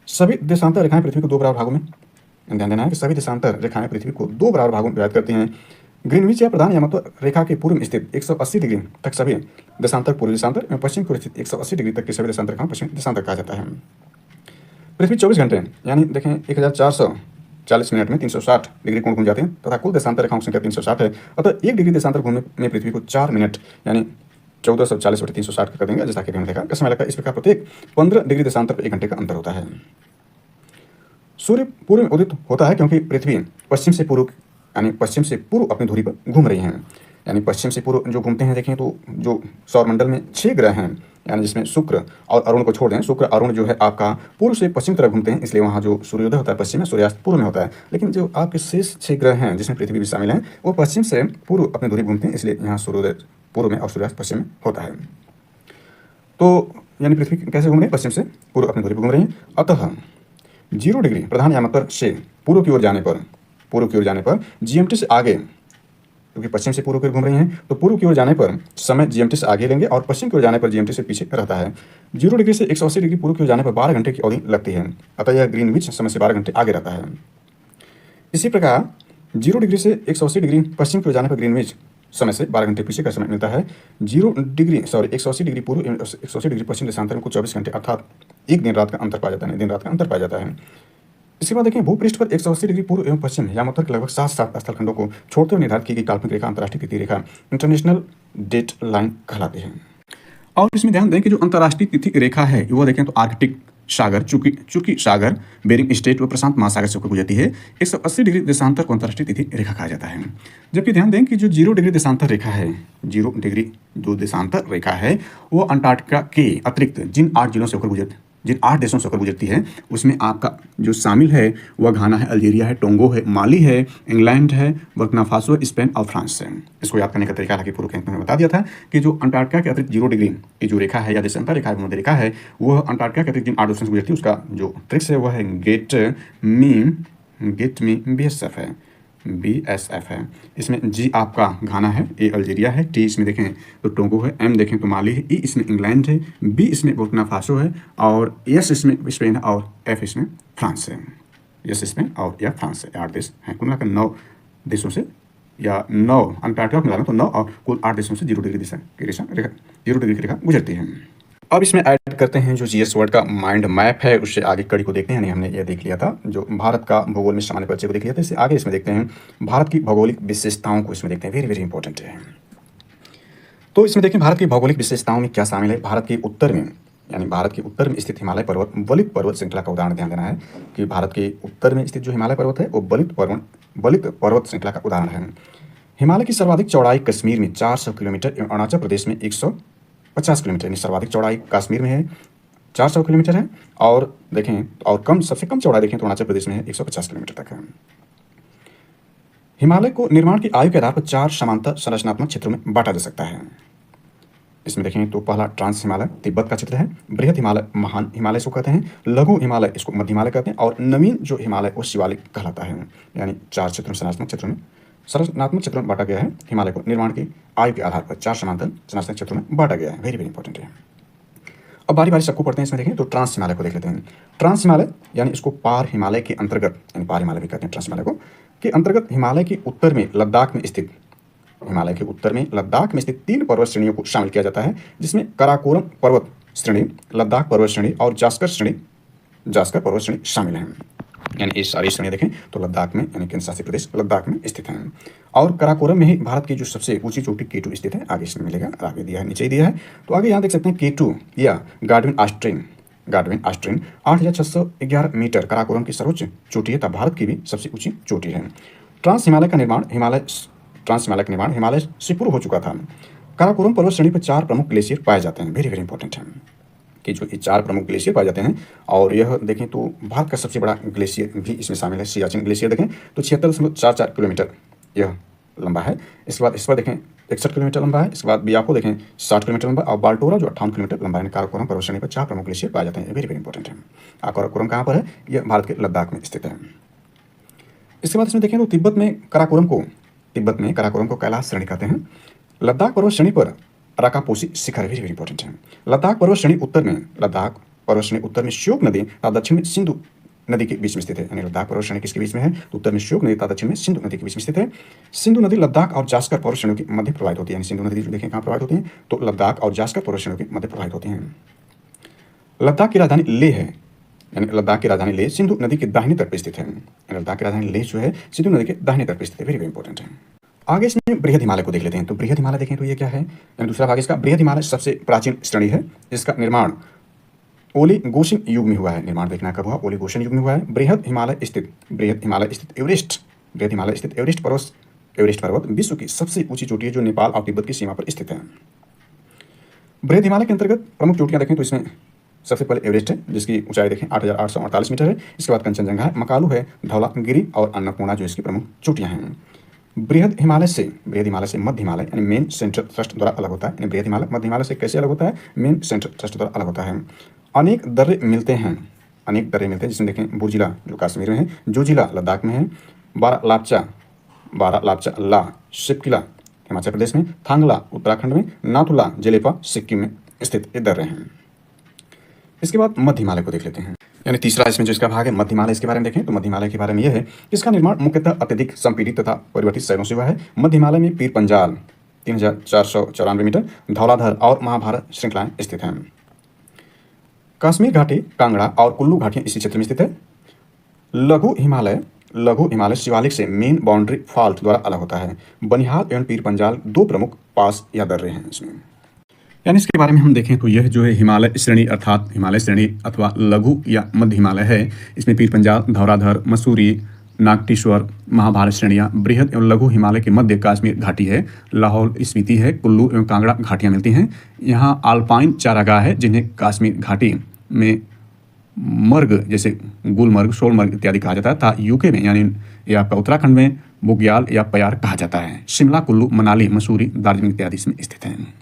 सभी देशांतर रेखाएं पृथ्वी को 2 बराबर भागों में, ध्यान देना है कि सभी देशांतर रेखाएं पृथ्वी को 2 बराबर भागों में विभाजित करती हैं। ग्रीनविच या प्रधान यामात्रा रेखा के पूर्व में स्थित 180 डिग्री तक सभी देशांतर पूर्व देशांतर एवं पश्चिम की ओर स्थित 180 डिग्री तक के सभी देशांतर रेखाओं पश्चिम देशांतर कहा जाता है। पृथ्वी 24 घंटे यानी देखें 1440 मिनट में 360 डिग्री कोण घूम जाते हैं तथा कुल देशांतर रेखाओं की संख्या 360 है। अतः 1 डिग्री देशांतर घूमने में पृथ्वी को 4 मिनट यानी 1440/360 कर देंगे, जैसा कि हमने देखा समय लगता है। इस प्रकार प्रत्येक 15 डिग्री देशांतर पर 1 घंटे का अंतर होता है। सूर्य पूर्व में उदित होता है क्योंकि पृथ्वी पश्चिम से पूर्व यानी पश्चिम से पूर्व अपनी धुरी पर घूम रही हैं। यानी पश्चिम से पूर्व जो घूमते हैं, देखें तो जो सौरमंडल में 6 ग्रह हैं, यानी जिसमें शुक्र और अरुण को छोड़ दें, शुक्र अरुण जो है आपका पूर्व से पश्चिम तरफ घूमते हैं, इसलिए वहाँ जो सूर्योदय होता है पश्चिम में, सूर्यास्त पूर्व में होता है। लेकिन जो आपके शेष 6 ग्रह हैं जिसमें पृथ्वी भी शामिल है, वो पश्चिम से पूर्व अपनी धुरी घूमते हैं, इसलिए यहाँ सूर्योदय पूर्व में और सूर्यास्त पश्चिम में होता है। तो यानी पृथ्वी कैसे घूम रही है? पश्चिम से पूर्व अपनी धुरी पर घूम रही है। अतः 0 डिग्री प्रधान यामात्रा से पूर्व की ओर जाने पर जीएमटी से आगे, क्योंकि पश्चिम से पूर्व की ओर घूम रही हैं, तो पूर्व की ओर जाने पर समय जीएमटी से आगे लेंगे और पश्चिम की ओर जाने पर जीएमटी से पीछे रहता है। 0 डिग्री से 180 डिग्री पूर्व की ओर जाने पर 12 घंटे की अवधि लगती है। अतः यह ग्रीनविच समय से 12 घंटे आगे रहता है। इसी प्रकार 0 डिग्री से 180 डिग्री पश्चिम की ओर जाने पर ग्रीनविच समय से 12 घंटे पीछे का समय मिलता है। 180 डिग्री पूर्व 180 डिग्री पश्चिम देशांतर में कुल 24 घंटे अर्थात एक दिन रात का अंतर पाया जाता है, दिन रात का अंतर पाया जाता है। इसके बाद देखें भूपृष्ठ पर 180 डिग्री पूर्व एवं पश्चिम यामात्रा के लगभग 7 स्थलखंडों को छोड़ते हुए निर्धारित की गई काल्पनिक रेखा अंतर्राष्ट्रीय तिथि रेखा इंटरनेशनल डेट लाइन कहलाती है। और इसमें ध्यान दें कि जो अंतर्राष्ट्रीय तिथि रेखा है वो देखें तो आर्कटिक सागर, चूंकि सागर, बेरिंग स्ट्रेट व प्रशांत महासागर से होकर गुजरती है। 180 डिग्री देशांतर को अंतर्राष्ट्रीय तिथि रेखा कहा जाता है। जबकि ध्यान दें कि जो 0 डिग्री देशांतर रेखा है, 0 डिग्री जो देशांतर रेखा है वो अंटार्कटिका के अतिरिक्त जिन 8 देशों से होकर गुजरती है उसमें आपका जो शामिल है वह घाना है, अल्जीरिया है, टोंगो है, माली है, इंग्लैंड है, बुर्किना फासो, स्पेन और फ्रांस है। इसको याद करने का तरीका हालांकि पूर्व के अंक में बता दिया था कि जो अंटार्कटिका के अतिरिक्त 0 डिग्री की जो रेखा है या देशांतर रेखा है, भूमध्य रेखा है, वह अंटार्कटिका के अतिरिक्त जिन 8 देशों से गुजरती है उसका जो ट्रिक्स है वह है गेट मी BSF है, BSF है। इसमें G आपका घाना है, A अल्जीरिया है, T इसमें देखें तो टोंगो है, M देखें तो माली है, E इसमें इंग्लैंड है, B इसमें बुर्किना फासो है और S इसमें स्पेन है और F इसमें फ्रांस है। S इसमें और या फ्रांस है। 8 देश हैं, कुल मिलाकर 9 देशों से या 9 अंटार्कटिका मिला तो 9 और कुल 8 देशों से 0 डिग्री की रेखा गुजरती है। अब इसमें ऐड करते हैं जो GS वर्ड का माइंड मैप है, उससे आगे कड़ी को देखते हैं। यानी हमने ये देख लिया था जो भारत का भूगोल में सामान्य परिचय को देख लिया था। इससे आगे इसमें देखते हैं भारत की भौगोलिक विशेषताओं को, इसमें देखते हैं, वेरी वेरी इंपॉर्टेंट है। तो इसमें देखें भारत की भौगोलिक विशेषताओं में क्या शामिल है। भारत के उत्तर में स्थित हिमालय पर्वत बलित पर्वत श्रृंखला का उदाहरण ध्यान देना है कि भारत के उत्तर में स्थित जो हिमालय पर्वत है वो बलित पर्वत श्रृंखला का उदाहरण है। हिमालय की सर्वाधिक चौड़ाई कश्मीर में 400 किलोमीटर एवं अरुणाचल प्रदेश में 150 किलोमीटर, यानी सर्वाधिक चौड़ाई कश्मीर में है 400 किलोमीटर है और देखें और सबसे कम चौड़ाई देखें तो अरुणाचल प्रदेश में है 150 किलोमीटर तक है। हिमालय को निर्माण की आयु के आधार पर 4 समांतर संरचनात्मक क्षेत्रों में बांटा जा सकता है। इसमें देखें तो पहला ट्रांस हिमालय तिब्बत का क्षेत्र है, बृहद हिमालय महान हिमालय इसको कहते हैं, लघु हिमालय इसको मध्य हिमालय कहते हैं और नवीन जो हिमालय वो शिवालिक कहलाता है। यानी 4 संरचनात्मक क्षेत्रों में बांटा गया है। हिमालय को निर्माण की आयु के आधार पर 4 समांतर संरचनात्मक क्षेत्रों में बांटा गया है। वेरी वेरी इंपॉर्टेंट है। अब बारी बारी सबको पढ़ते हैं। इसमें देखें तो ट्रांस हिमालय को देख लेते हैं। ट्रांस हिमालय यानी इसको पार हिमालय के अंतर्गत, यानी पार हिमालय भी कहते हैं ट्रांस हिमालय को, के अंतर्गत हिमालय के उत्तर में लद्दाख में स्थित 3 पर्वत श्रेणियों को शामिल किया जाता है, जिसमें काराकोरम पर्वत श्रेणी, लद्दाख पर्वत श्रेणी और जास्कर पर्वत श्रेणी शामिल हैं। यानी ये सारी श्रेणी देखें तो लद्दाख में, यानी केंद्र शासित प्रदेश लद्दाख में स्थित हैं। और काराकोरम में ही भारत की जो सबसे ऊंची चोटी K2 स्थित है। आगे इसमें मिलेगा, आगे दिया है, नीचे ही दिया है। तो आगे यहाँ देख सकते हैं K2 या गार्डविन ऑस्ट्रिन 8611 मीटर काराकोरम की सर्वोच्च चोटी है, तब भारत की भी सबसे ऊंची चोटी है। ट्रांस हिमालय का निर्माण हिमालय से पूर्व हो चुका था। काराकोरम पर्वत श्रेणी पर 4 प्रमुख ग्लेशियर पाए जाते हैं। वेरी वेरी इंपॉर्टेंट है कि जो ये 4 प्रमुख ग्लेशियर पाए जाते हैं और यह देखें तो भारत का सबसे बड़ा ग्लेशियर भी इसमें शामिल है, सियाचिन ग्लेशियर देखें तो 76.44 किलोमीटर यह लंबा है। इसके बाद इस पर देखें 61 किलोमीटर लंबा है। इसके बाद बियाको देखें 60 किलोमीटर लंबा और बाल्टोरा जो 58 किलोमीटर लंबा है। काराकोरम पर्वत श्रेणी पर 4 प्रमुख ग्लेशियर पाए जाते हैं। वेरी वेरी इंपॉर्टेंट है। काराकोरम कहाँ पर है? यह भारत के लद्दाख में स्थित है। इसके बाद इसमें देखें तो तिब्बत में काराकोरम को कैलाश श्रेणी कहते हैं। लद्दाख पर्वत श्रेणी पर अराकापोसी शिखर वेरी वेरी इंपॉर्टेंट है। लद्दाख पर्वत श्रेणी उत्तर में श्योक नदी तथा दक्षिण में सिंधु नदी के बीच में स्थित है। यानी लद्दाख पर्वत श्रेणी किसके बीच में है? तो उत्तर में श्योक नदी तथा दक्षिण में सिंधु नदी के बीच में स्थित है। सिंधु नदी लद्दाख और जास्कर पर्वत श्रेणियों के मध्य प्रवाहित होती है। यानी सिंधु नदी जो देखें कहाँ प्रवाहित होती है? तो लद्दाख और जास्कर पर्वत श्रेणियों के मध्य प्रवाहित होती हैं। लद्दाख की राजधानी लेह है। यानी लद्दाख की राजधानी लेह सिंधु नदी के दाहिने तट पर स्थित है। लद्दाख की राजधानी लेह जो है सिंधु नदी के दाहिने तट पर स्थित है। वेरी वेरी इंपॉर्टेंट है। आगे इसमें बृहद हिमालय को देख लेते हैं। तो बृहद हिमालय देखें तो ये क्या है? यानी दूसरा भाग इसका बृहद हिमालय सबसे प्राचीन श्रेणी है। इसका निर्माण ओलिगोशिन युग में हुआ है। निर्माण देखना कब हुआ? ओलिगोशिन युग में हुआ है। बृहद हिमालय स्थित एवरेस्ट पर्वत विश्व की सबसे ऊंची चोटी है जो नेपाल और तिब्बत की सीमा पर स्थित है। बृहद हिमालय के अंतर्गत प्रमुख चोटियां देखें तो इसमें सबसे पहले एवरेस्ट है जिसकी ऊंचाई देखें 8,848 मीटर है। इसके बाद कंचनजंगा है, मकालू है, धौलागिरी और अन्नपूर्णा जो इसकी प्रमुख चोटियां हैं। बृहद हिमालय से मध्य हिमालय यानी मेन सेंट्रल थ्रस्ट द्वारा अलग होता है। यानी बृहद हिमालय मध्य हिमालय से कैसे अलग होता है? मेन सेंट्रल थ्रस्ट द्वारा अलग होता है। अनेक दर्रे मिलते हैं जिसमें देखें बुर्जिला जो कश्मीर में है, जोजिला लद्दाख में है, बारालापचा ला शिपकिला हिमाचल प्रदेश में, थांगला उत्तराखंड में, नाथुला जेलेपा सिक्किम में स्थित ये दर्रे हैं। इसके बाद मध्य हिमालय को देख लेते हैं। यानी तीसरा इसमें जो इसका भाग है मध्य हिमालय, इसके बारे में देखें तो मध्य हिमालय के बारे में यह है कि इसका निर्माण मुख्यतः अत्यधिक संपीड़ित तथा परिवर्तित शैलों से हुआ है। मध्य हिमालय में पीर पंजाल 3,494 मीटर, धौलाधर और महाभारत श्रृंखलाएं स्थित हैं। कश्मीर घाटी, कांगड़ा और कुल्लू घाटियां इसी क्षेत्र में स्थित है। लघु हिमालय शिवालिक से मेन बाउंड्री फॉल्ट द्वारा अलग होता है। बनिहाल एवं पीर पंजाल 2 प्रमुख पास या दर्रे हैं इसमें। यानी इसके बारे में हम देखें तो यह जो है हिमालय श्रेणी अथवा लघु या मध्य हिमालय है। इसमें पीर पंजाल, धौलाधर, मसूरी, नागटीश्वर, महाभारत श्रेणियाँ, बृहद एवं लघु हिमालय के मध्य कश्मीर घाटी है, लाहौल स्पीति है, कुल्लू एवं कांगड़ा घाटियाँ मिलती हैं। यहाँ आल्पाइन चारागाह है जिन्हें कश्मीर घाटी में मर्ग जैसे गुलमर्ग, सोलमर्ग इत्यादि कहा जाता है तथा यूके में यानी ये आपका उत्तराखंड में बुग्याल या प्यार कहा जाता है। शिमला, कुल्लू, मनाली, मसूरी, दार्जिलिंग इत्यादि इसमें स्थित हैं।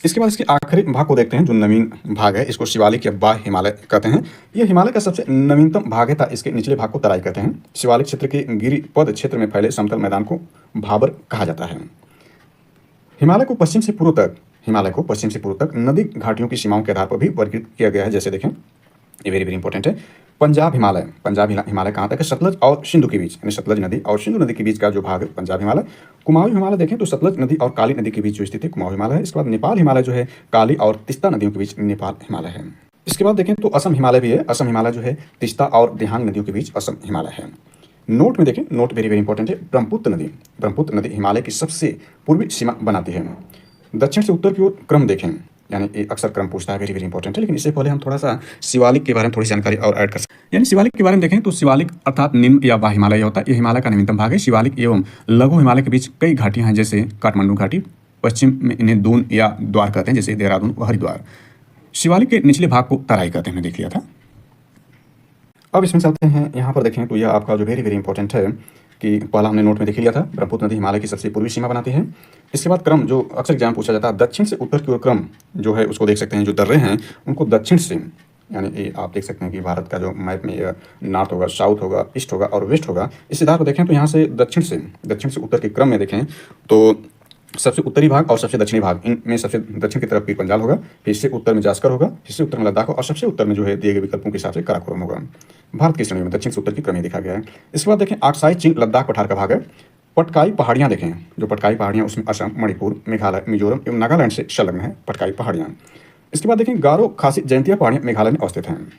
इसके बाद इसके आखिरी भाग को देखते हैं जो नवीन भाग है। इसको शिवालिक या बाह्य हिमालय कहते हैं। यह हिमालय का सबसे नवीनतम भाग है। इसके निचले भाग को तराई कहते हैं। शिवालिक क्षेत्र के गिरिपद क्षेत्र में फैले समतल मैदान को भाबर कहा जाता है। हिमालय को पश्चिम से पूर्व तक नदी घाटियों की सीमाओं के आधार पर भी वर्गीकृत किया गया है। जैसे देखें ये वेरी वेरी इंपॉर्टेंट है। पंजाब हिमालय कहाँ तक है? सतलज और सिंधु के बीच, यानी सतलज नदी और सिंधु नदी के बीच का जो भाग है पंजाब हिमालय। कुमाऊं हिमालय देखें तो सतलज नदी और काली नदी के बीच जो स्थित है कुमाऊं हिमालय है। इसके बाद नेपाल हिमालय जो है काली और तिस्ता नदियों के बीच नेपाल हिमालय है। इसके बाद देखें तो असम हिमालय भी है। असम हिमालय जो है तिस्ता और दिहांग नदियों के बीच असम हिमालय है। नोट में देखें, नोट वेरी वेरी इंपॉर्टेंट है। ब्रह्मपुत्र नदी हिमालय की सबसे पूर्वी सीमा बनाती है। दक्षिण से उत्तर की ओर क्रम देखें, यानी ये अक्सर क्रम पूछता है, वेरी वेरी इंपॉर्टेंट है। लेकिन इससे पहले हम थोड़ा सा शिवालिक के बारे में थोड़ी जानकारी और ऐड कर सकते हैं। यानी शिवालिक के बारे में देखें तो शिवालिक अर्थात निम्न या बाह्य हिमालय होता है। यह हिमालय का नवीनतम भाग है। शिवालिक एवं लघु हिमालय के बीच कई घाटियां हैं जैसे काठमांडू घाटी, पश्चिम में इन्हें दून या द्वार कहते हैं जैसे देहरादून व हरिद्वार। शिवालिक के निचले भाग को तराई कहते हैं, हमने देख लिया था। अब इसमें चलते हैं, यहाँ पर देखें तो यह आपका जो वेरी वेरी इंपॉर्टेंट है कि पहला हमने नोट में देख लिया था। ब्रह्मपुत्र नदी हिमालय की सबसे पूर्वी सीमा बनाती है। इसके बाद क्रम जो अक्सर एग्जाम पूछा जाता है, दक्षिण से उत्तर की ओर क्रम जो है उसको देख सकते हैं। जो दर्रे हैं उनको दक्षिण से, यानी ये आप देख सकते हैं कि भारत का जो मैप में नॉर्थ होगा, साउथ होगा, ईस्ट होगा और वेस्ट होगा। इस आधार पर देखें तो यहाँ से दक्षिण से उत्तर के क्रम में देखें तो सबसे उत्तरी भाग और सबसे दक्षिणी भाग, इनमें सबसे दक्षिण की तरफ पीर पंजाल होगा, फिर इससे उत्तर में जास्कर होगा, फिर से उत्तर में लद्दाख और सबसे उत्तर में जो है दिए गए विकल्पों के हिसाब से काराकोरम होगा। भारत की श्रेणी में दक्षिण से उत्तर की क्रम ही देखा गया है। इसके बाद देखें अक्साई चीन लद्दाख पठार का भाग है। पटकाई पहाड़ियाँ देखें, जो पटकाई पहाड़ियाँ उसमें असम, मणिपुर, मेघालय, मिजोरम एवं नागालैंड से संलग्न है पटकाई पहाड़ियाँ। इसके बाद देखें गारो खासी जयंतिया पहाड़ियाँ मेघालय में अवस्थित हैं।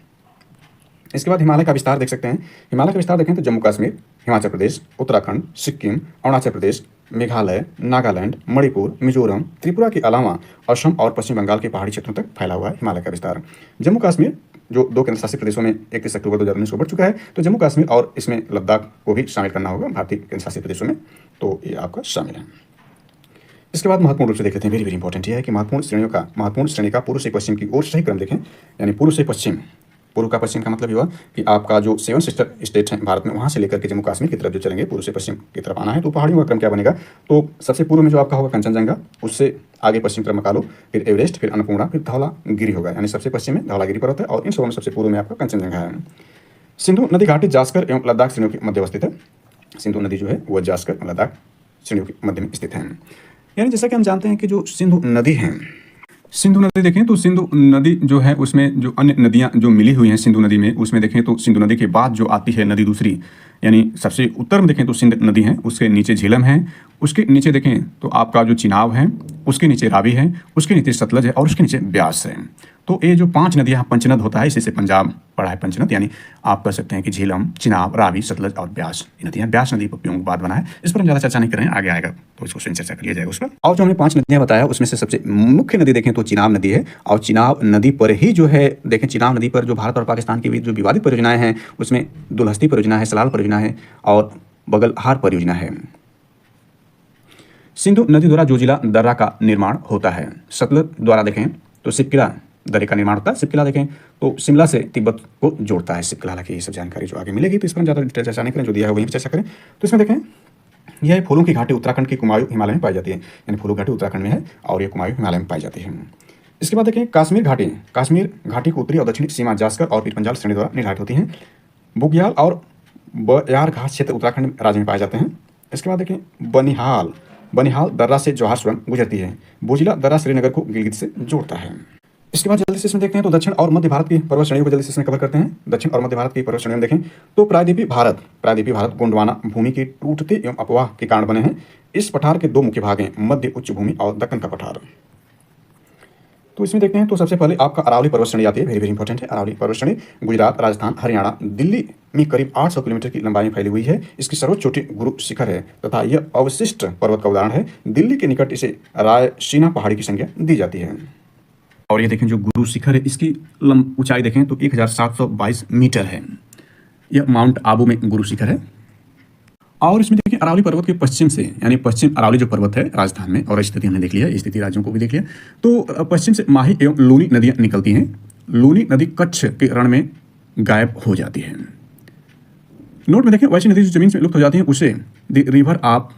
इसके बाद हिमालय का विस्तार देख सकते हैं। हिमालय का विस्तार देखें तो जम्मू कश्मीर, हिमाचल प्रदेश, उत्तराखंड, सिक्किम, अरुणाचल प्रदेश, मेघालय, नागालैंड, मणिपुर, मिजोरम, त्रिपुरा के अलावा असम और पश्चिम बंगाल के पहाड़ी क्षेत्रों तक फैला हुआ है हिमालय का विस्तार। जम्मू कश्मीर जो 2 केंद्र शासित प्रदेशों में 31 अक्टूबर 2019 को बढ़ चुका है, तो जम्मू कश्मीर और इसमें लद्दाख को भी शामिल करना होगा भारतीय केंद्र शासित प्रदेशों में, तो ये आपका शामिल है। इसके बाद महत्वपूर्ण रूप से देख लेते हैं, वेरी वेरी इंपॉर्टेंट यह है कि महत्वपूर्ण श्रेणी का पूर्व से पश्चिम की ओर सही क्रम देखें, यानी पूर्व से पश्चिम पूर्व का पश्चिम का मतलब ये हुआ कि आपका जो 7 सिस्टर स्टेट हैं भारत में, वहाँ से लेकर के जम्मू कश्मीर की तरफ जो चलेंगे, पूर्व से पश्चिम की तरफ आना है, तो पहाड़ियों का क्रम क्या बनेगा? तो सबसे पूर्व में जो आपका होगा कंचनजंगा, उससे आगे पश्चिम तरफ मकालो, फिर एवरेस्ट, फिर अन्नपूर्णा, फिर धौलागिरी होगा। यानी सबसे पश्चिम में धौलागिरी पर्वत है और इन सबों में सबसे पूर्व में आपका कंचनजंगा है। सिंधु नदी घाटी जास्कर एवं लद्दाख श्रेणियों के मध्य अवस्थित है। सिंधु नदी जो है वह जास्कर और लद्दाख श्रेणियों के मध्य में स्थित है। यानी जैसा कि हम जानते हैं कि जो सिंधु नदी है, सिंधु नदी देखें तो सिंधु नदी जो है उसमें जो अन्य नदियां जो मिली हुई हैं सिंधु नदी में, उसमें देखें तो सिंधु नदी के बाद जो आती है नदी दूसरी, यानी सबसे उत्तर में देखें तो सिंध नदी है, उसके नीचे झेलम है, उसके नीचे देखें तो आपका जो चिनाब है, उसके नीचे रावी है, उसके नीचे सतलज है और उसके नीचे ब्यास है। तो ये जो 5 नदियाँ पंचनद होता है, इसी से पंजाब पड़ा है पंचनद। यानी आप कह सकते हैं कि झेलम, चिनाब, रावी, सतलज और ब्यास, ये नदियाँ ब्यास नदी पर बाद बना है। इस पर हम ज़्यादा चर्चा नहीं कर रहे हैं, आगे आएगा तो इसको चर्चा कर लिया जाएगा उस पर। और जो हमने 5 नदियाँ बताया उसमें से सबसे मुख्य नदी देखें तो चिनाब नदी है, और चिनाब नदी पर ही जो है देखें, चिनाब नदी पर जो भारत और पाकिस्तान के बीच जो विवादित परियोजनाएं हैं उसमें दुलहस्ती परियोजना है, सलाल परियोजना है और बगलहार परियोजना है। सिंधु नदी द्वारा जोजिला दर्रा का निर्माण होता है। सतलज द्वारा देखें तो सिपकिला दर्रे का निर्माण होता है। सिपकिला देखें तो शिमला से तिब्बत को जोड़ता है सिपकिला। हालांकि ये सब जानकारी जो आगे मिलेगी तो इस पर ज़्यादा डिटेल चर्चा नहीं करें, जो दिया है वहीं पर चर्चा करें। तो इसमें देखें यह फूलों की घाटी उत्तराखंड की कुमायूं हिमालय में पाई जाती है, यानी फूलों घाटी उत्तराखंड में है और ये कुमायूं हिमालय में पाई जाती है। इसके बाद देखें काश्मीर घाटी, काश्मीर घाटी की उत्तरी और दक्षिणी सीमा जास्कर और पीर पंजाल श्रेणी द्वारा निर्धारित होती हैं। बुग्याल और बयार घाट क्षेत्र उत्तराखंड राज्य में पाए जाते हैं। इसके बाद देखें बनिहाल, बनिहाल दर्रा से जौहर सुरंग गुजरती है। बोजिला दर्रा श्रीनगर को गिलगित से जोड़ता है। इसके बाद जल्दी से इसमें देखते हैं तो दक्षिण और मध्य भारत की पर्वत श्रेणियों को जल्दी से इसमें कवर करते हैं। दक्षिण और मध्य भारत की पर्वत श्रेणियों में देखें तो प्रायद्वीपीय भारत गोंडवाना भूमि के टूटते एवं अपवाह के कारण बने हैं। इस पठार के 2 मुख्य भाग हैं, मध्य उच्च भूमि और दक्कन का पठार। तो इसमें देखते हैं तो सबसे पहले आपका अरावली पर्वत श्रेणी आती है, वेरी वेरी इंपॉर्टेंट है। अरावली पर्वत श्रेणी गुजरात, राजस्थान, हरियाणा, दिल्ली में करीब 800 किलोमीटर की लंबाई में फैली हुई है। इसकी सर्वोच्च चोटी गुरु शिखर है तथा यह अवशिष्ट पर्वत का उदाहरण है। दिल्ली के निकट इसे रायसीना पहाड़ी की संज्ञा दी जाती है। और ये देखें जो गुरु शिखर है इसकी ऊंचाई देखें तो 1722 मीटर है। यह माउंट आबू में गुरु शिखर है। और इसमें देखिए अरावली पर्वत के पश्चिम से, यानी पश्चिम अरावली जो पर्वत है राजस्थान में, और स्थिति हमने देख लिया, स्थिति राज्यों को भी देख लिया। तो पश्चिम से माही एवं लूनी नदियां निकलती हैं। लूनी नदी कच्छ के रण में गायब हो जाती है। नोट में देखें वैसी नदी जो जमीन से लुप्त हो जाती है उसे द रिवर आप।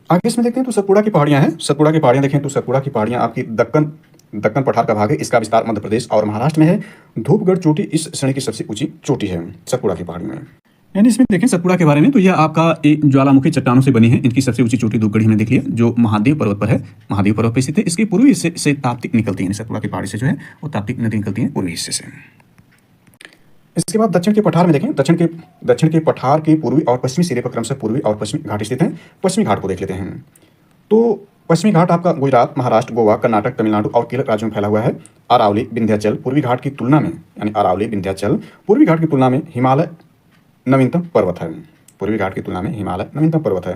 आगे इसमें देखते हैं तो सतपुड़ा की पहाड़ियां हैं। सतपुड़ा की पहाड़ियां देखें तो सतपुड़ा की पहाड़ियां आपकी दक्कन पठार का भाग है। इसका विस्तार मध्य प्रदेश और महाराष्ट्र में है। धूपगढ़ चोटी इस श्रेणी की सबसे ऊंची चोटी है सतपुड़ा की पहाड़ी में। यानी इसमें देखें सतपुड़ा के बारे में तो यह आपका एक ज्वालामुखी चट्टानों से बनी है। इनकी सबसे ऊंची चोटी धूपगढ़ हमने देख लिया जो महादेव पर्वत पर है, महादेव पर्वत पर स्थित है। इसके पूर्वी हिस्से से ताप्ती निकलती है, सतपुड़ा की पहाड़ी से जो है वो ताप्ती नदी निकलती है पूर्वी हिस्से से। इसके बाद दक्षिण के पठार में देखें, दक्षिण के पठार के पूर्वी और पश्चिमी सिरे पर क्रमशः पूर्वी और पश्चिमी घाट स्थित हैं। पश्चिमी घाट को देख लेते हैं तो पश्चिमी घाट आपका गुजरात, महाराष्ट्र, गोवा, कर्नाटक, तमिलनाडु और केरल राज्यों में फैला हुआ है। अरावली विंध्याचल पूर्वी घाट की तुलना में, यानी अरावली विंध्याचल पूर्वी घाट की तुलना में हिमालय नवीनतम पर्वत है। पूर्वी घाट की तुलना में हिमालय नवीनतम पर्वत है।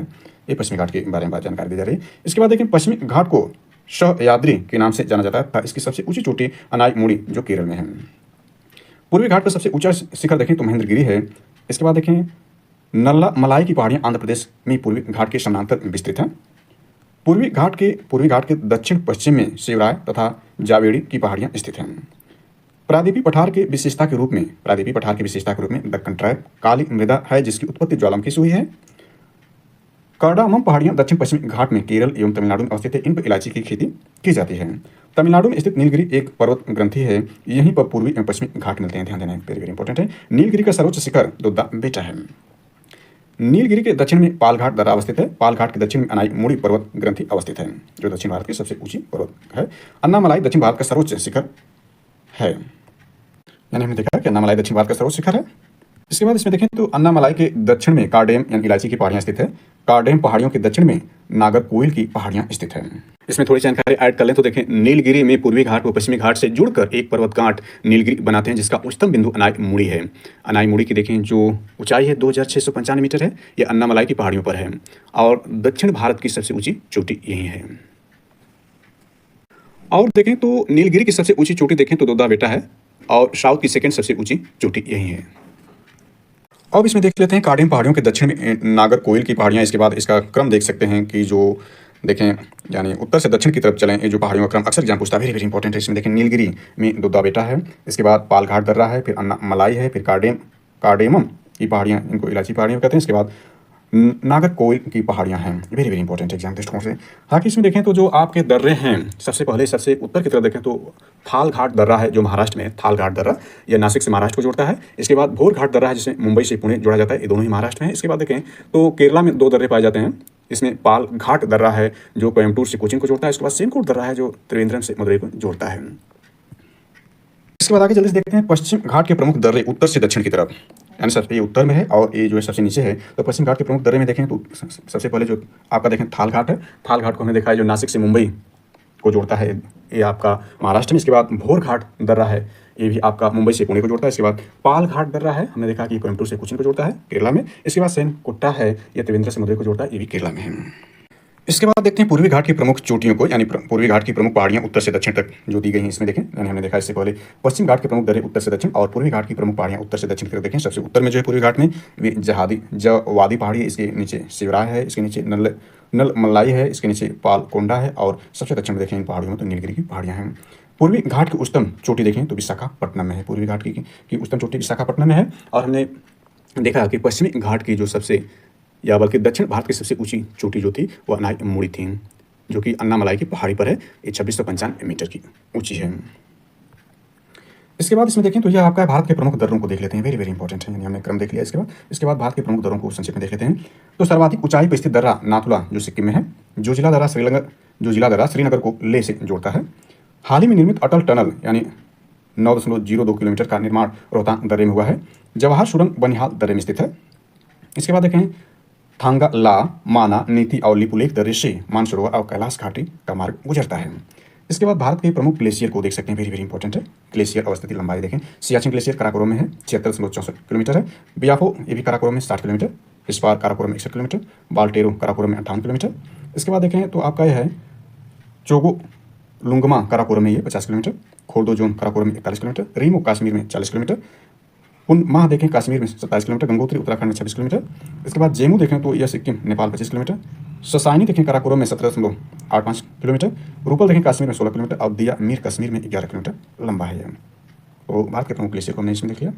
ये पश्चिमी घाट के बारे में जानकारी दी जा रही है। इसके बाद देखें पश्चिमी घाट को सह्याद्री के नाम से जाना जाता है। इसकी सबसे ऊंची चोटी अनाईमुड़ी जो केरल में है। पूर्वी घाट पर सबसे ऊंचा शिखर देखें तो महेंद्रगिरी है। इसके बाद देखें नल्ला मलाई की पहाड़ियां आंध्र प्रदेश में पूर्वी घाट के समानांतर विस्तृत हैं। पूर्वी घाट के दक्षिण पश्चिम में शिवराय तथा जावेड़ी की पहाड़ियां स्थित हैं। प्रायद्वीपीय पठार की विशेषता के रूप में दक्कन ट्रैप काली मृदा है जिसकी उत्पत्ति ज्वालामुखी से हुई है। कार्डामम पहाड़ियां दक्षिण पश्चिमी घाट में केरल एवं तमिलनाडु में अवस्थित है। इन पर इलायची की खेती की जाती है। तमिलनाडु में स्थित नीलगिरी एक पर्वत ग्रंथि है। यहीं पर पूर्वी एवं पश्चिमी घाट मिलते हैं, ध्यान देना वेरी वेरी इंपॉर्टेंट है। नीलगिरी का सर्वोच्च शिखर दुद्दा बेटा है। नीलगिरी के दक्षिण में पालघाट दर्रा अवस्थित है। पालघाट के दक्षिण में अनाईमुड़ी पर्वत ग्रंथि अवस्थित है जो दक्षिण भारत की सबसे ऊंची पर्वत है। अन्नामलाई दक्षिण भारत का सर्वोच्च शिखर है, यानी हमने देखा कि अन्नामलाई दक्षिण भारत का सर्वोच्च शिखर है। इसके बाद इसमें देखें तो अन्नामलाई के दक्षिण में कार्डेम यानी इलायची की पहाड़ियां स्थित है। कार्डेम पहाड़ियों के दक्षिण में नागरकोइल की पहाड़ियां स्थित है। इसमें थोड़ी जानकारी ऐड कर लें तो देखें नीलगिरी में पूर्वी घाट व पश्चिमी घाट से जुड़कर एक पर्वत गांठ नीलगिरी बनाते हैं जिसका उच्चतम बिंदु अनाईमुड़ी है। अनाईमुड़ी की देखें जो ऊंचाई है 2695 मीटर है। यह अन्नामलाई की पहाड़ियों पर है और दक्षिण भारत की सबसे ऊंची चोटी यही है। और देखें तो नीलगिरी की सबसे ऊंची चोटी देखें तो दोदा बेटा है और साउथ की सेकेंड सबसे ऊंची चोटी यही है। अब इसमें देख लेते हैं कार्डेम पहाड़ियों के दक्षिण में नागरकोइल की पहाड़ियां। इसके बाद इसका क्रम देख सकते हैं कि जो देखें यानी उत्तर से दक्षिण की तरफ चलें, ये जो पहाड़ियों का क्रम अक्सर एग्जाम पूछता है, वेरी वेरी इंपॉर्टेंट है। इसमें देखें नीलगिरी में दुद्धा बेटा है, इसके बाद पालघाट दर्रा है, फिर अन्नामलाई है, फिर कार्डेमम की पहाड़ियाँ, इनको इलायची पहाड़ियाँ कहते हैं। इसके बाद नागरकोइल की पहाड़ियाँ हैं। वेरी वेरी इंपॉर्टेंट एग्जाम दृष्टिकोण से। हालांकि इसमें देखें तो जो आपके दर्रे हैं, सबसे पहले सबसे उत्तर की तरफ देखें तो थालघाट दर्रा है जो महाराष्ट्र में है। थालघाट दर्रा यह नासिक से महाराष्ट्र को जोड़ता है। इसके बाद भोरघाट दर्रा है जिसमें मुंबई से पुणे जोड़ा जाता है, ये दोनों ही महाराष्ट्र में है। इसके बाद देखें तो केरला में 2 दर्रे पाए जाते हैं। इसमें पालघाट दर्रा है जो कोयम्बटूर से कोचीन को जोड़ता है। इसके बाद सेनकोट दर्रा है जो त्रिवेंद्रम से मदुरई को जोड़ता है। इसके बाद आगे जल्दी से देखते हैं पश्चिम घाट के प्रमुख दर्रे उत्तर से दक्षिण की तरफ, यानी सर ये उत्तर में है और ये जो है सबसे नीचे है। तो पश्चिम घाट के प्रमुख दर्रे में देखें तो सबसे पहले जो आपका देखें थाल घाट है। थाल घाट को हमने देखा है जो नासिक से मुंबई को जोड़ता है, ये आपका महाराष्ट्र में। इसके बाद भोर घाट दर्रा है, ये भी आपका मुंबई से पुणे को जोड़ता है। इसके बाद पाल घाट दर्रा है, हमने देखा कि कोयम्बटूर से कोचीन को जोड़ता है, केरला में। इसके बाद सेनकोट्टा है, ये त्रिवेंद्र से मदुरई को जोड़ता है, ये भी केरला में है। इसके बाद देखते हैं पूर्वी घाट की प्रमुख चोटियों को, यानी पूर्वी घाट की प्रमुख पहाड़ियां उत्तर से दक्षिण तक जो दी गई हैं। इसमें देखें यानी हमने देखा इससे पहले पश्चिम घाट के प्रमुख दर्रे उत्तर से दक्षिण और पूर्वी घाट की प्रमुख पहाड़ियां उत्तर से दक्षिण की तरफ। देखें सबसे उत्तर में जो है पूर्वी घाट में जवादी पहाड़ी है, इसके नीचे शिवराय है, इसके नीचे नलमलाई है, इसके नीचे पालकोंडा है और सबसे दक्षिण में देखें इन पहाड़ियों में तो नीलगिरी की पहाड़ियां हैं। पूर्वी घाट की उच्चतम चोटी देखें तो विशाखापट्टनम में है। पूर्वी घाट की उच्चतम चोटी विशाखापट्टनम में है। और हमने देखा कि पश्चिमी घाट की जो सबसे या बल्कि दक्षिण भारत की सबसे ऊंची चोटी जो थी वो अनाईमुड़ी थी, जो कि अन्नामलाई की पहाड़ी पर है। ये 2695 मीटर की ऊंची है। इसके बाद इसमें देखें तो यह आपका भारत के प्रमुख दर्रों को देख लेते हैं। वेरी वेरी इंपॉर्टेंट है, यानी हमने क्रम देख लिया। इसके बाद भारत के प्रमुख दर्रों को संक्षेप में देख लेते हैं। तो सर्वाधिक ऊंचाई पर स्थित दर्रा नाथुला जो सिक्किम में है। जो जिला दर्रा श्रीनगर को लेह से जोड़ता है। हाल ही में निर्मित अटल टनल यानी 9.02 किलोमीटर का निर्माण रोहतांग दर्रे में हुआ है। जवाहर सुरंग बनिहाल दर्रे में स्थित है। इसके बाद देखें थांगाला, माना, नीति और लिपुलेख दर्रे से मानसरोवर और कैलाश घाटी का मार्ग गुजरता है। इसके बाद भारत के प्रमुख ग्लेशियर को देख सकते हैं। वेरी वेरी इंपॉर्टेंट है ग्लेशियर और स्थिति लंबाई देखें। सियाचिन ग्लेशियर काराकोरम में है, 76.64 किलोमीटर है। बियाफो ये भी काराकोरम में 60 किलोमीटर। हिस्पार काराकोरम में 61 किलोमीटर। बाल्टेरो काराकोरम में 58 किलोमीटर। इसके बाद देखें तो आपका यह है चोगो लुंगमा काराकोरम में ये 50 किलोमीटर। खोरदोजोन काराकोरम में 41 किलोमीटर। रीमो कश्मीर में 40 किलोमीटर। माह देखें कश्मीर में 27 किलोमीटर। गंगोत्री उत्तराखंड में 26 किलोमीटर। इसके बाद जेमू देखें तो यह सिक्किम नेपाल 25 किलोमीटर। ससाइनी देखें काराकोरम में 17.85 किलोमीटर। रूपल देखें कश्मीर में 16 किलोमीटर और दिया मीर कश्मीर में 11 किलोमीटर लंबा है। तो भारत के प्रमुख ग्लेशियर को हमने इसमें देख लिया।